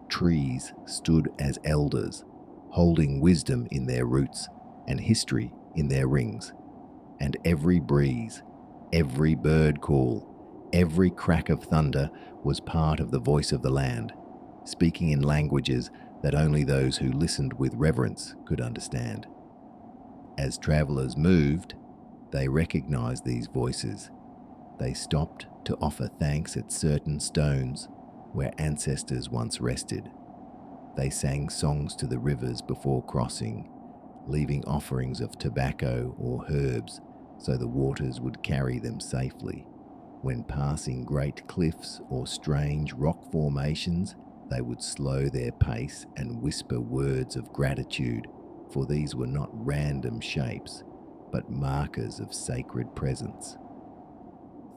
Trees stood as elders, holding wisdom in their roots and history in their rings. And every breeze, every bird call, every crack of thunder was part of the voice of the land, speaking in languages that only those who listened with reverence could understand. As travelers moved, they recognized these voices. They stopped to offer thanks at certain stones where ancestors once rested. They sang songs to the rivers before crossing, leaving offerings of tobacco or herbs so the waters would carry them safely. When passing great cliffs or strange rock formations, they would slow their pace and whisper words of gratitude, for these were not random shapes, but markers of sacred presence.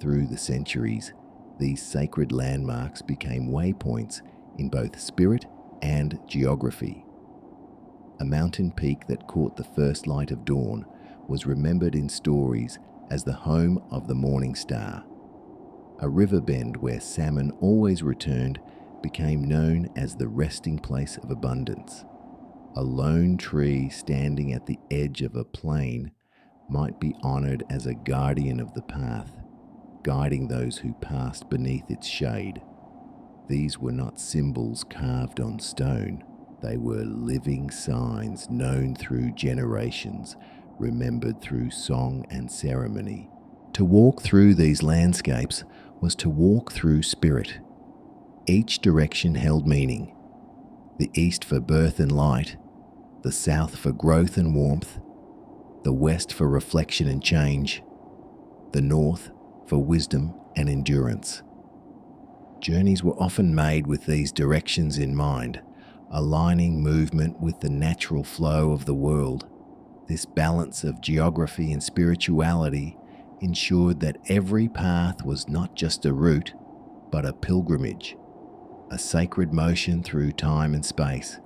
Through the centuries, these sacred landmarks became waypoints in both spirit and geography. A mountain peak that caught the first light of dawn was remembered in stories as the home of the morning star. A river bend where salmon always returned became known as the resting place of abundance. A lone tree standing at the edge of a plain might be honored as a guardian of the path, guiding those who passed beneath its shade. These were not symbols carved on stone. They were living signs known through generations, remembered through song and ceremony. To walk through these landscapes was to walk through spirit. Each direction held meaning. The east for birth and light, the south for growth and warmth, the west for reflection and change, the north for wisdom and endurance. Journeys were often made with these directions in mind, aligning movement with the natural flow of the world. This balance of geography and spirituality ensured that every path was not just a route, but a pilgrimage, a sacred motion through time and space.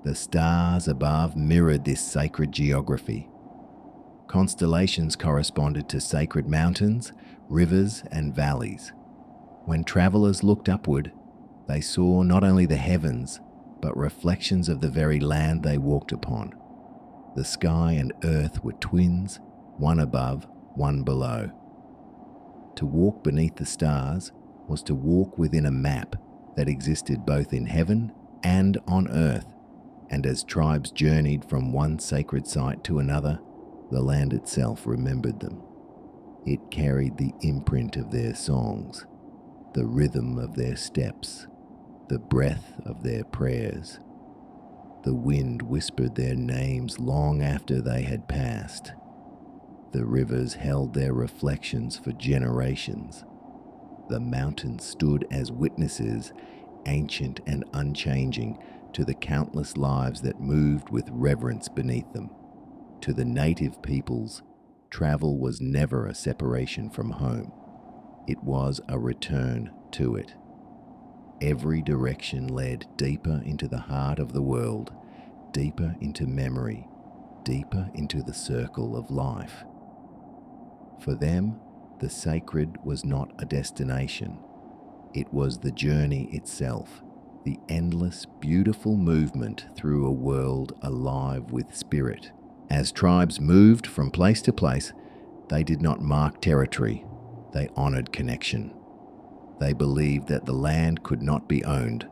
The stars above mirrored this sacred geography. Constellations corresponded to sacred mountains, rivers, and valleys. When travelers looked upward, they saw not only the heavens, but reflections of the very land they walked upon. The sky and earth were twins, one above, one below. To walk beneath the stars was to walk within a map that existed both in heaven and on earth, and as tribes journeyed from one sacred site to another, the land itself remembered them. It carried the imprint of their songs, the rhythm of their steps, the breath of their prayers. The wind whispered their names long after they had passed. The rivers held their reflections for generations. The mountains stood as witnesses, ancient and unchanging, to the countless lives that moved with reverence beneath them. To the native peoples, travel was never a separation from home. It was a return to it. Every direction led deeper into the heart of the world, deeper into memory, deeper into the circle of life. For them, the sacred was not a destination. It was the journey itself, the endless, beautiful movement through a world alive with spirit. As tribes moved from place to place, they did not mark territory, they honored connection. They believed that the land could not be owned,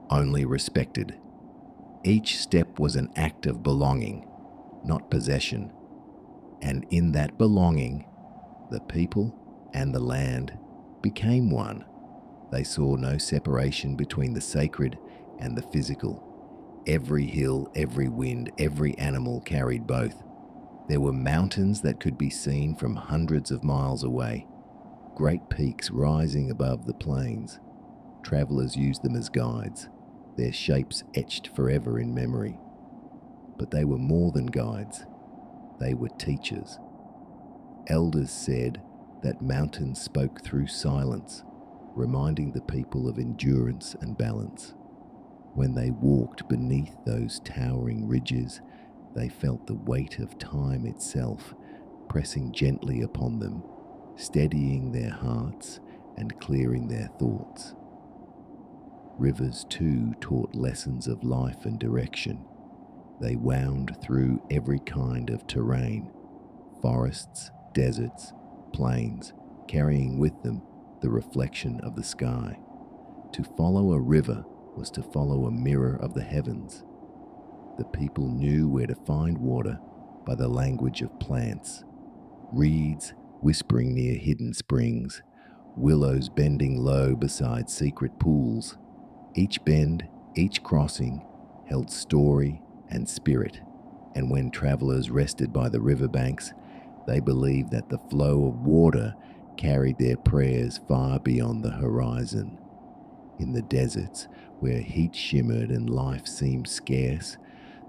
only respected. Each step was an act of belonging, not possession. And in that belonging, the people and the land became one. They saw no separation between the sacred and the physical. Every hill, every wind, every animal carried both. There were mountains that could be seen from hundreds of miles away, great peaks rising above the plains. Travelers used them as guides, their shapes etched forever in memory. But they were more than guides. They were teachers. Elders said that mountains spoke through silence, reminding the people of endurance and balance. When they walked beneath those towering ridges, they felt the weight of time itself pressing gently upon them, steadying their hearts and clearing their thoughts. Rivers too taught lessons of life and direction. They wound through every kind of terrain, forests, deserts, plains, carrying with them the reflection of the sky. To follow a river was to follow a mirror of the heavens. The people knew where to find water, by the language of plants. Reeds whispering near hidden springs, willows bending low beside secret pools. Each bend, each crossing, held story and spirit, and when travelers rested by the riverbanks, they believed that the flow of water carried their prayers far beyond the horizon. In the deserts, where heat shimmered and life seemed scarce,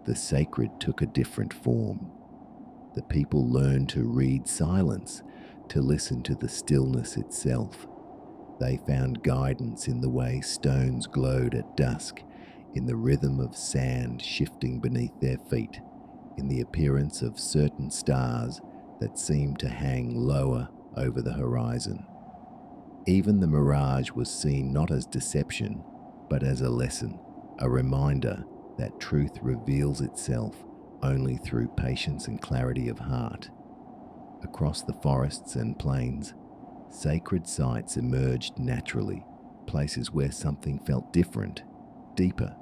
the sacred took a different form. The people learned to read silence, to listen to the stillness itself. They found guidance in the way stones glowed at dusk, in the rhythm of sand shifting beneath their feet, in the appearance of certain stars that seemed to hang lower over the horizon. Even the mirage was seen not as deception, but as a lesson, a reminder that truth reveals itself only through patience and clarity of heart. Across the forests and plains, sacred sites emerged naturally, places where something felt different, deeper,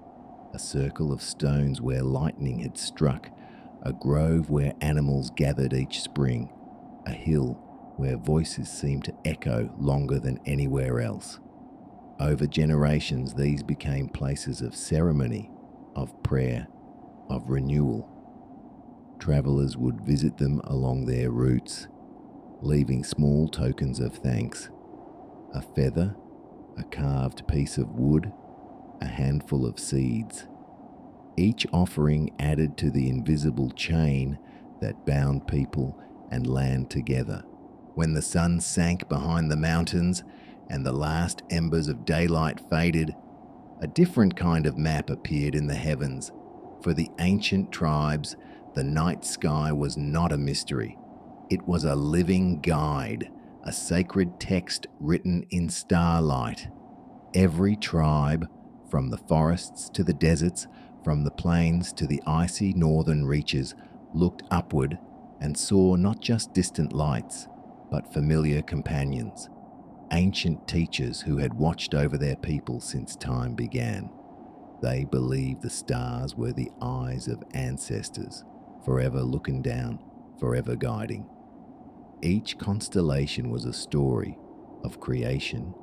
a circle of stones where lightning had struck, a grove where animals gathered each spring, a hill where voices seemed to echo longer than anywhere else. Over generations, these became places of ceremony, of prayer, of renewal. Travelers would visit them along their routes, leaving small tokens of thanks: a feather, a carved piece of wood, a handful of seeds. Each offering added to the invisible chain that bound people and land together. When the sun sank behind the mountains and the last embers of daylight faded, a different kind of map appeared in the heavens. For the ancient tribes, the night sky was not a mystery. It was a living guide, a sacred text written in starlight. Every tribe, from the forests to the deserts, from the plains to the icy northern reaches, looked upward and saw not just distant lights, but familiar companions, ancient teachers who had watched over their people since time began. They believed the stars were the eyes of ancestors, forever looking down, forever guiding. Each constellation was a story of creation,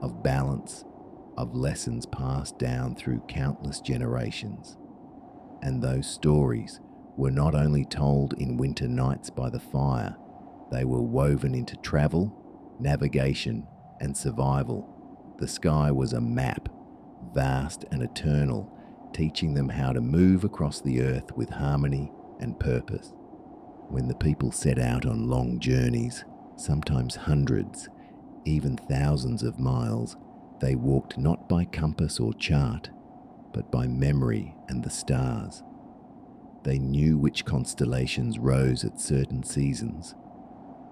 of balance, of lessons passed down through countless generations. And those stories were not only told in winter nights by the fire, they were woven into travel, navigation, and survival. The sky was a map, vast and eternal, teaching them how to move across the earth with harmony and purpose. When the people set out on long journeys, sometimes hundreds, even thousands of miles, they walked not by compass or chart, but by memory and the stars. They knew which constellations rose at certain seasons,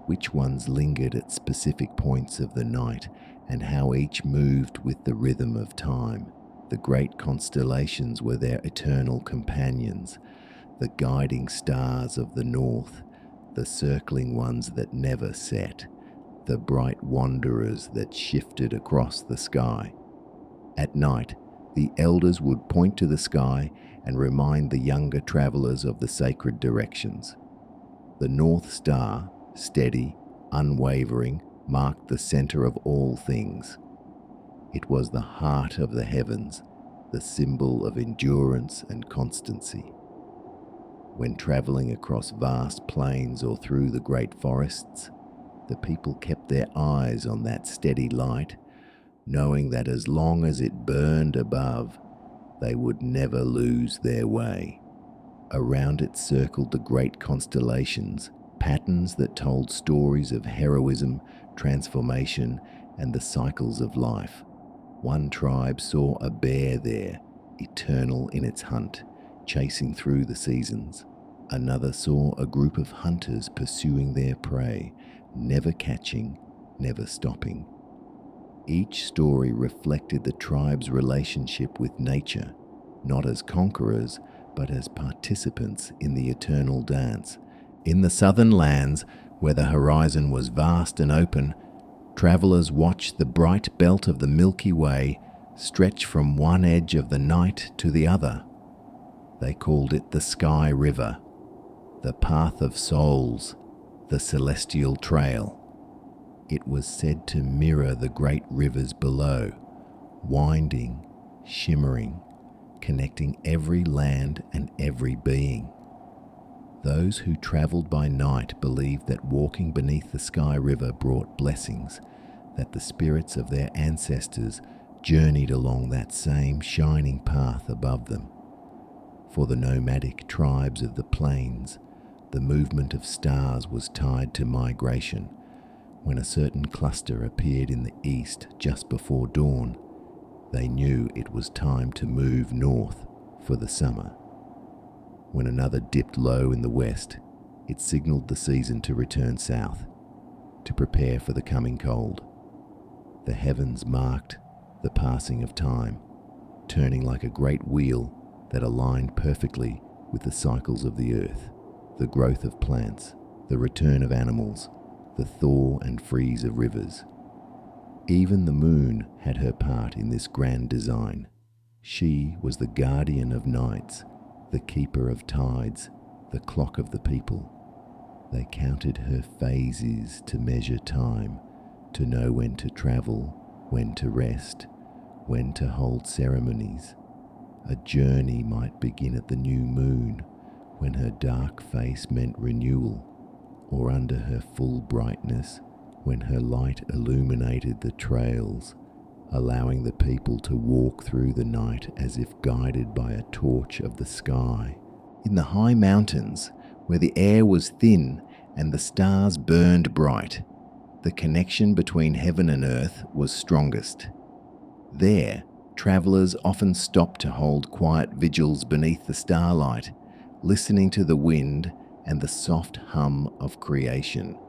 which ones lingered at specific points of the night, and how each moved with the rhythm of time. The great constellations were their eternal companions, the guiding stars of the north, the circling ones that never set, the bright wanderers that shifted across the sky. At night, the elders would point to the sky and remind the younger travelers of the sacred directions. The North Star, steady, unwavering, marked the center of all things. It was the heart of the heavens, the symbol of endurance and constancy. When traveling across vast plains or through the great forests, the people kept their eyes on that steady light, knowing that as long as it burned above, they would never lose their way. Around it circled the great constellations, patterns that told stories of heroism, transformation, and the cycles of life. One tribe saw a bear there, eternal in its hunt, chasing through the seasons. Another saw a group of hunters pursuing their prey, never catching, never stopping. Each story reflected the tribe's relationship with nature, not as conquerors, but as participants in the eternal dance. In the southern lands, where the horizon was vast and open, travelers watched the bright belt of the Milky Way stretch from one edge of the night to the other. They called it the Sky River. the path of souls, the celestial trail. It was said to mirror the great rivers below, winding, shimmering, connecting every land and every being. Those who travelled by night believed that walking beneath the Sky River brought blessings, that the spirits of their ancestors journeyed along that same shining path above them. For the nomadic tribes of the plains, the movement of stars was tied to migration. When a certain cluster appeared in the east just before dawn, they knew it was time to move north for the summer. When another dipped low in the west, it signaled the season to return south, to prepare for the coming cold. The heavens marked the passing of time, turning like a great wheel that aligned perfectly with the cycles of the earth, the growth of plants, the return of animals, the thaw and freeze of rivers. Even the moon had her part in this grand design. She was the guardian of nights, the keeper of tides, the clock of the people. They counted her phases to measure time, to know when to travel, when to rest, when to hold ceremonies. A journey might begin at the new moon, when her dark face meant renewal, or under her full brightness, when her light illuminated the trails, allowing the people to walk through the night as if guided by a torch of the sky. In the high mountains, where the air was thin and the stars burned bright, the connection between heaven and earth was strongest. There, travellers often stopped to hold quiet vigils beneath the starlight, listening to the wind and the soft hum of creation.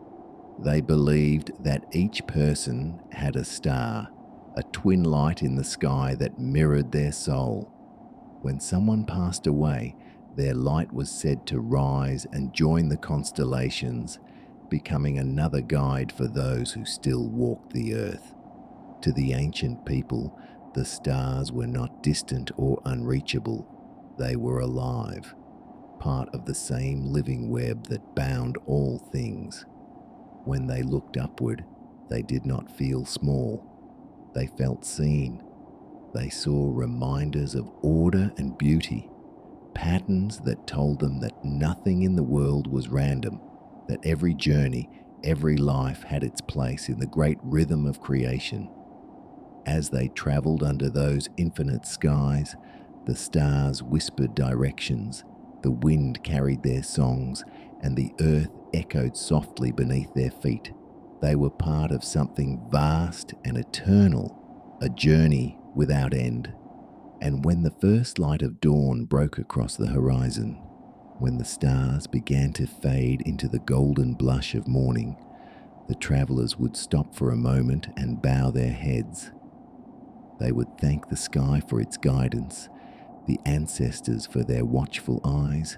They believed that each person had a star, a twin light in the sky that mirrored their soul. When someone passed away, their light was said to rise and join the constellations, becoming another guide for those who still walked the earth. To the ancient people, the stars were not distant or unreachable. They were alive, part of the same living web that bound all things. When they looked upward, they did not feel small. They felt seen. They saw reminders of order and beauty, patterns that told them that nothing in the world was random, that every journey, every life had its place in the great rhythm of creation. As they travelled under those infinite skies, the stars whispered directions, the wind carried their songs, and the earth echoed softly beneath their feet. They were part of something vast and eternal, a journey without end. And when the first light of dawn broke across the horizon, when the stars began to fade into the golden blush of morning, the travellers would stop for a moment and bow their heads. They would thank the sky for its guidance, the ancestors for their watchful eyes,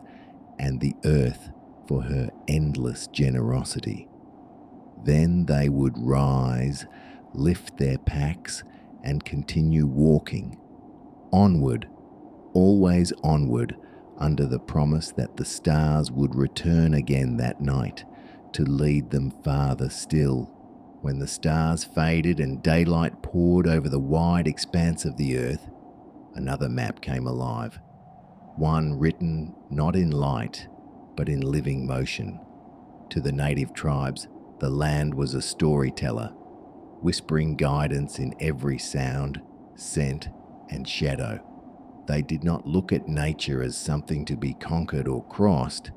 and the earth for her endless generosity. Then they would rise, lift their packs, and continue walking, onward, always onward, under the promise that the stars would return again that night to lead them farther still. When the stars faded and daylight poured over the wide expanse of the earth, another map came alive, one written not in light, but in living motion. To the native tribes, the land was a storyteller, whispering guidance in every sound, scent, and shadow. They did not look at nature as something to be conquered or crossed,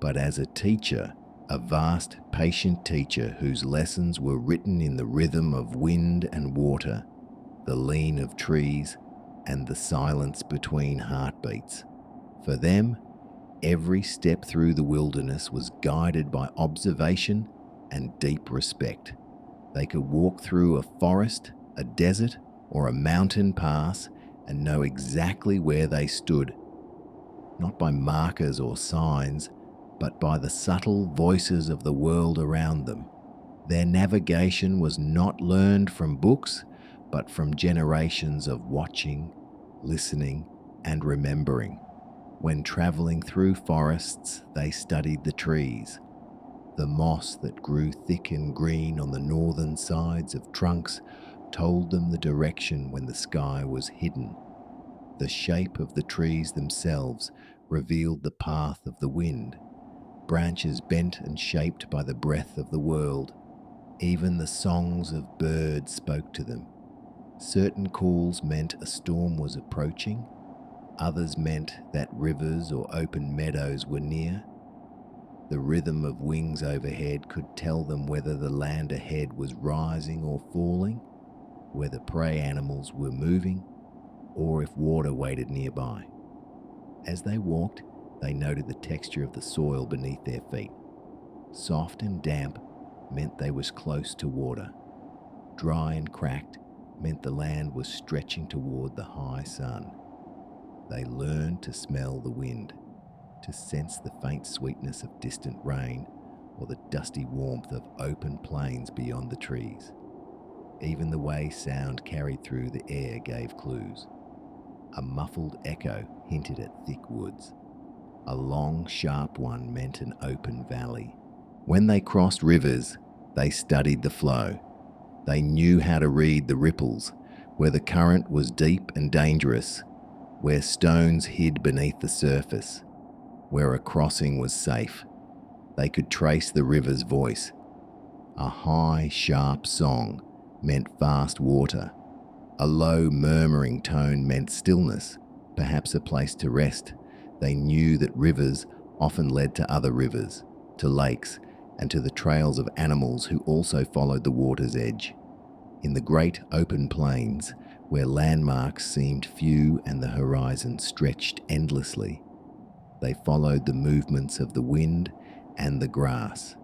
but as a teacher, a vast, patient teacher whose lessons were written in the rhythm of wind and water, the lean of trees, and the silence between heartbeats. For them, every step through the wilderness was guided by observation and deep respect. They could walk through a forest, a desert, or a mountain pass and know exactly where they stood, not by markers or signs, but by the subtle voices of the world around them. Their navigation was not learned from books, but from generations of watching, listening, and remembering. When travelling through forests, they studied the trees. The moss that grew thick and green on the northern sides of trunks told them the direction when the sky was hidden. The shape of the trees themselves revealed the path of the wind, branches bent and shaped by the breath of the world. Even the songs of birds spoke to them. Certain calls meant a storm was approaching, others meant that rivers or open meadows were near. The rhythm of wings overhead could tell them whether the land ahead was rising or falling, whether prey animals were moving, or if water waited nearby. As they walked, they noted the texture of the soil beneath their feet. Soft and damp meant they was close to water. Dry and cracked meant the land was stretching toward the high sun. They learned to smell the wind, to sense the faint sweetness of distant rain or the dusty warmth of open plains beyond the trees. Even the way sound carried through the air gave clues. A muffled echo hinted at thick woods. A long, sharp one meant an open valley. When they crossed rivers, they studied the flow. They knew how to read the ripples, where the current was deep and dangerous, where stones hid beneath the surface, where a crossing was safe. They could trace the river's voice. A high, sharp song meant fast water. A low, murmuring tone meant stillness, perhaps a place to rest. They knew that rivers often led to other rivers, to lakes, and to the trails of animals who also followed the water's edge. In the great open plains, where landmarks seemed few and the horizon stretched endlessly, they followed the movements of the wind and the grass.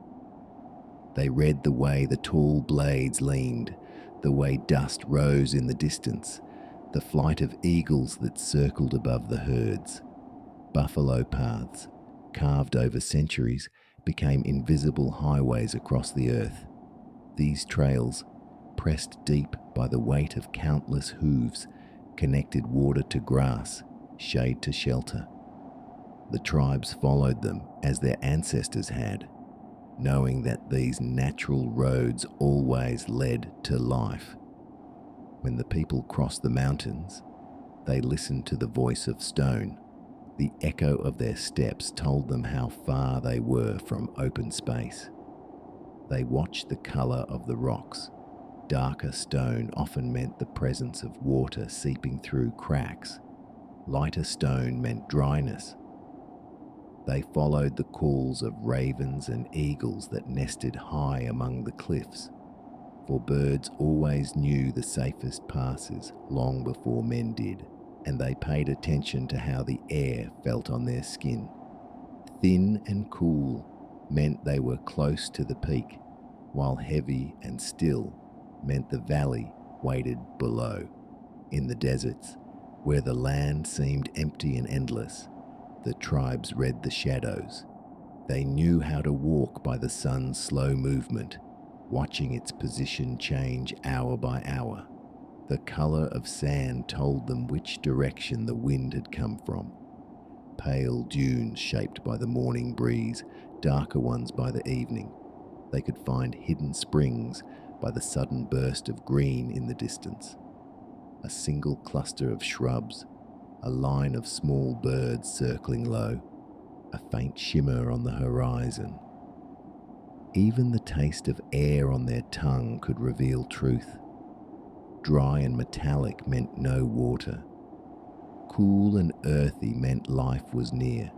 They read the way the tall blades leaned, the way dust rose in the distance, the flight of eagles that circled above the herds. Buffalo paths, carved over centuries, became invisible highways across the earth. These trails, pressed deep by the weight of countless hooves, connected water to grass, shade to shelter. The tribes followed them as their ancestors had, knowing that these natural roads always led to life. When the people crossed the mountains, they listened to the voice of stone. The echo of their steps told them how far they were from open space. They watched the color of the rocks. Darker stone often meant the presence of water seeping through cracks. Lighter stone meant dryness. They followed the calls of ravens and eagles that nested high among the cliffs, for birds always knew the safest passes long before men did, and they paid attention to how the air felt on their skin. Thin and cool meant they were close to the peak, while heavy and still meant the valley waited below. In the deserts, where the land seemed empty and endless, the tribes read the shadows. They knew how to walk by the sun's slow movement, watching its position change hour by hour. The color of sand told them which direction the wind had come from. Pale dunes shaped by the morning breeze, darker ones by the evening. They could find hidden springs by the sudden burst of green in the distance. A single cluster of shrubs, a line of small birds circling low, a faint shimmer on the horizon. Even the taste of air on their tongue could reveal truth. Dry and metallic meant no water. Cool and earthy meant life was near.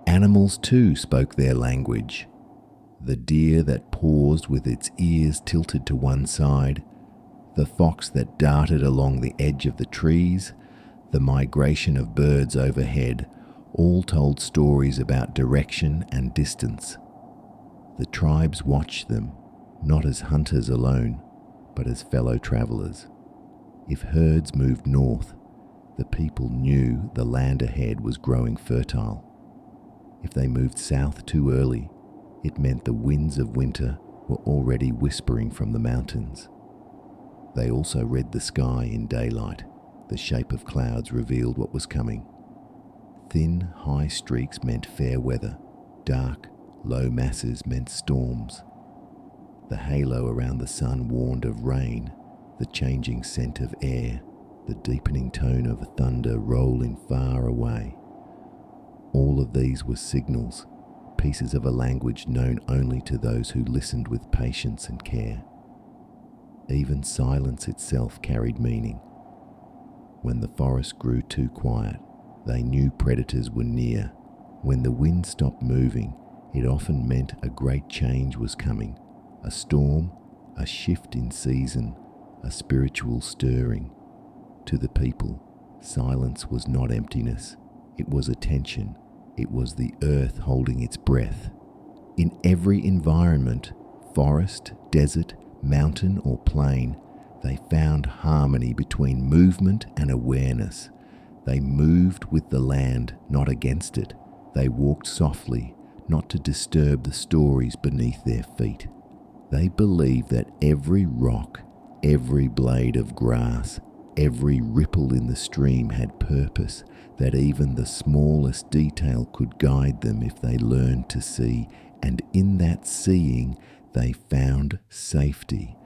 Animals too spoke their language. The deer that paused with its ears tilted to one side, the fox that darted along the edge of the trees, the migration of birds overhead, all told stories about direction and distance. The tribes watched them, not as hunters alone, but as fellow travelers. If herds moved north, the people knew the land ahead was growing fertile. If they moved south too early, it meant the winds of winter were already whispering from the mountains. They also read the sky in daylight. The shape of clouds revealed what was coming. Thin, high streaks meant fair weather. Dark, low masses meant storms. The halo around the sun warned of rain, the changing scent of air, the deepening tone of thunder rolling far away. All of these were signals, pieces of a language known only to those who listened with patience and care. Even silence itself carried meaning. When the forest grew too quiet, they knew predators were near. When the wind stopped moving, it often meant a great change was coming. A storm, a shift in season, a spiritual stirring. To the people, silence was not emptiness. It was attention. It was the earth holding its breath. In every environment, forest, desert, mountain or plain, they found harmony between movement and awareness. They moved with the land, not against it. They walked softly, not to disturb the stories beneath their feet. They believed that every rock, every blade of grass, every ripple in the stream had purpose, that even the smallest detail could guide them if they learned to see, and in that seeing they found safety.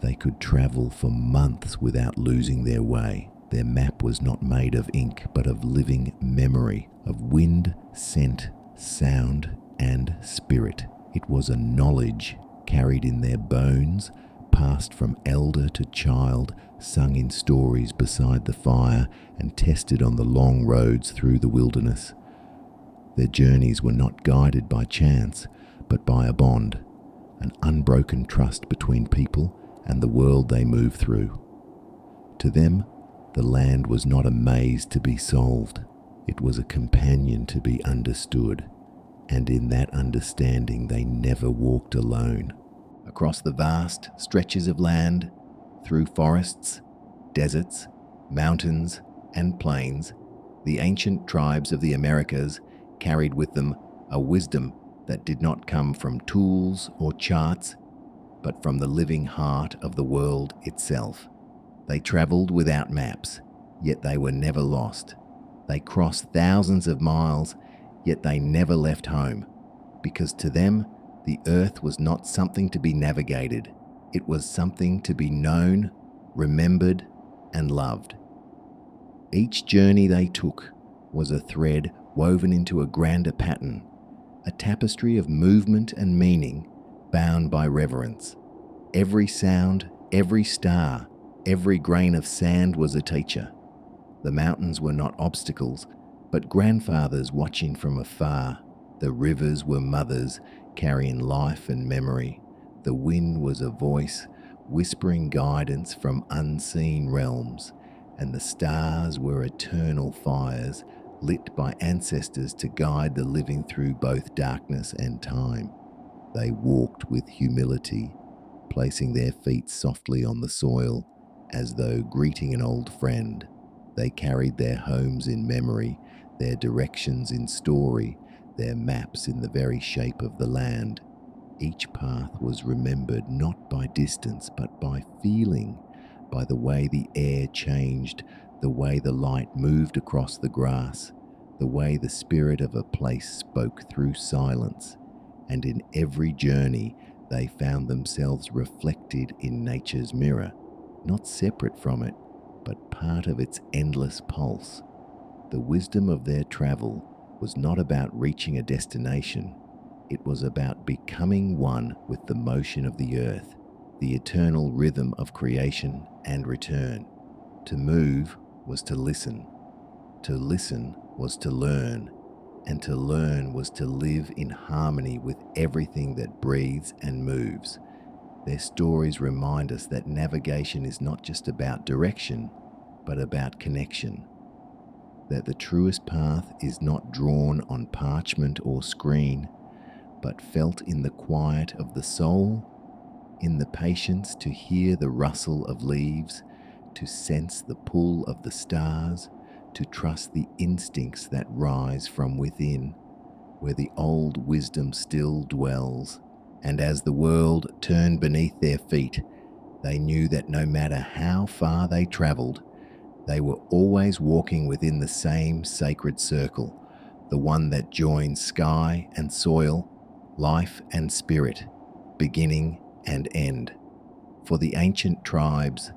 They could travel for months without losing their way. Their map was not made of ink, but of living memory, of wind, scent, sound, and spirit. It was a knowledge carried in their bones, passed from elder to child, sung in stories beside the fire, and tested on the long roads through the wilderness. Their journeys were not guided by chance, but by a bond, an unbroken trust between people and the world they moved through. To them, the land was not a maze to be solved. It was a companion to be understood, and in that understanding they never walked alone. Across the vast stretches of land, through forests, deserts, mountains, and plains, the ancient tribes of the Americas carried with them a wisdom that did not come from tools or charts, but from the living heart of the world itself. They traveled without maps, yet they were never lost. They crossed thousands of miles, yet they never left home, because to them, the earth was not something to be navigated. It was something to be known, remembered, and loved. Each journey they took was a thread woven into a grander pattern, a tapestry of movement and meaning bound by reverence. Every sound, every star, every grain of sand was a teacher. The mountains were not obstacles, but grandfathers watching from afar. The rivers were mothers carrying life and memory. The wind was a voice whispering guidance from unseen realms, and the stars were eternal fires lit by ancestors to guide the living through both darkness and time. They walked with humility, placing their feet softly on the soil as though greeting an old friend. They carried their homes in memory, their directions in story, their maps in the very shape of the land. Each path was remembered not by distance but by feeling, by the way the air changed, the way the light moved across the grass, the way the spirit of a place spoke through silence. And in every journey they found themselves reflected in nature's mirror, not separate from it, but part of its endless pulse. The wisdom of their travel was not about reaching a destination. It was about becoming one with the motion of the earth, the eternal rhythm of creation and return. To move was to listen. To listen was to learn. And to learn was to live in harmony with everything that breathes and moves. Their stories remind us that navigation is not just about direction, but about connection. That the truest path is not drawn on parchment or screen, but felt in the quiet of the soul, in the patience to hear the rustle of leaves, to sense the pull of the stars, to trust the instincts that rise from within, where the old wisdom still dwells. And as the world turned beneath their feet, they knew that no matter how far they traveled, they were always walking within the same sacred circle, the one that joins sky and soil, life and spirit, beginning and end. For the ancient tribes,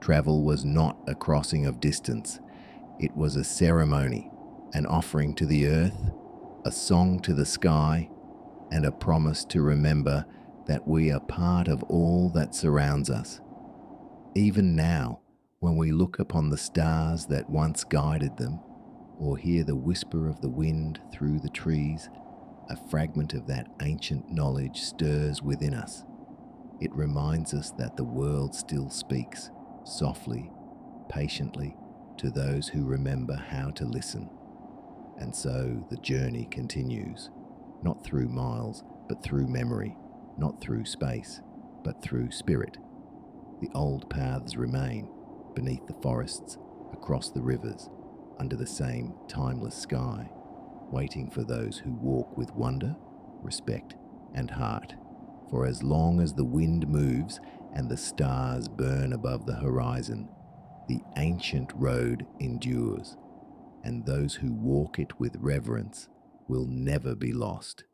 travel was not a crossing of distance. It was a ceremony, an offering to the earth, a song to the sky, and a promise to remember that we are part of all that surrounds us. Even now, when we look upon the stars that once guided them, or hear the whisper of the wind through the trees, a fragment of that ancient knowledge stirs within us. It reminds us that the world still speaks, softly, patiently, to those who remember how to listen. And so the journey continues, not through miles, but through memory, not through space, but through spirit. The old paths remain, beneath the forests, across the rivers, under the same timeless sky, waiting for those who walk with wonder, respect, and heart. For as long as the wind moves and the stars burn above the horizon, the ancient road endures, and those who walk it with reverence will never be lost.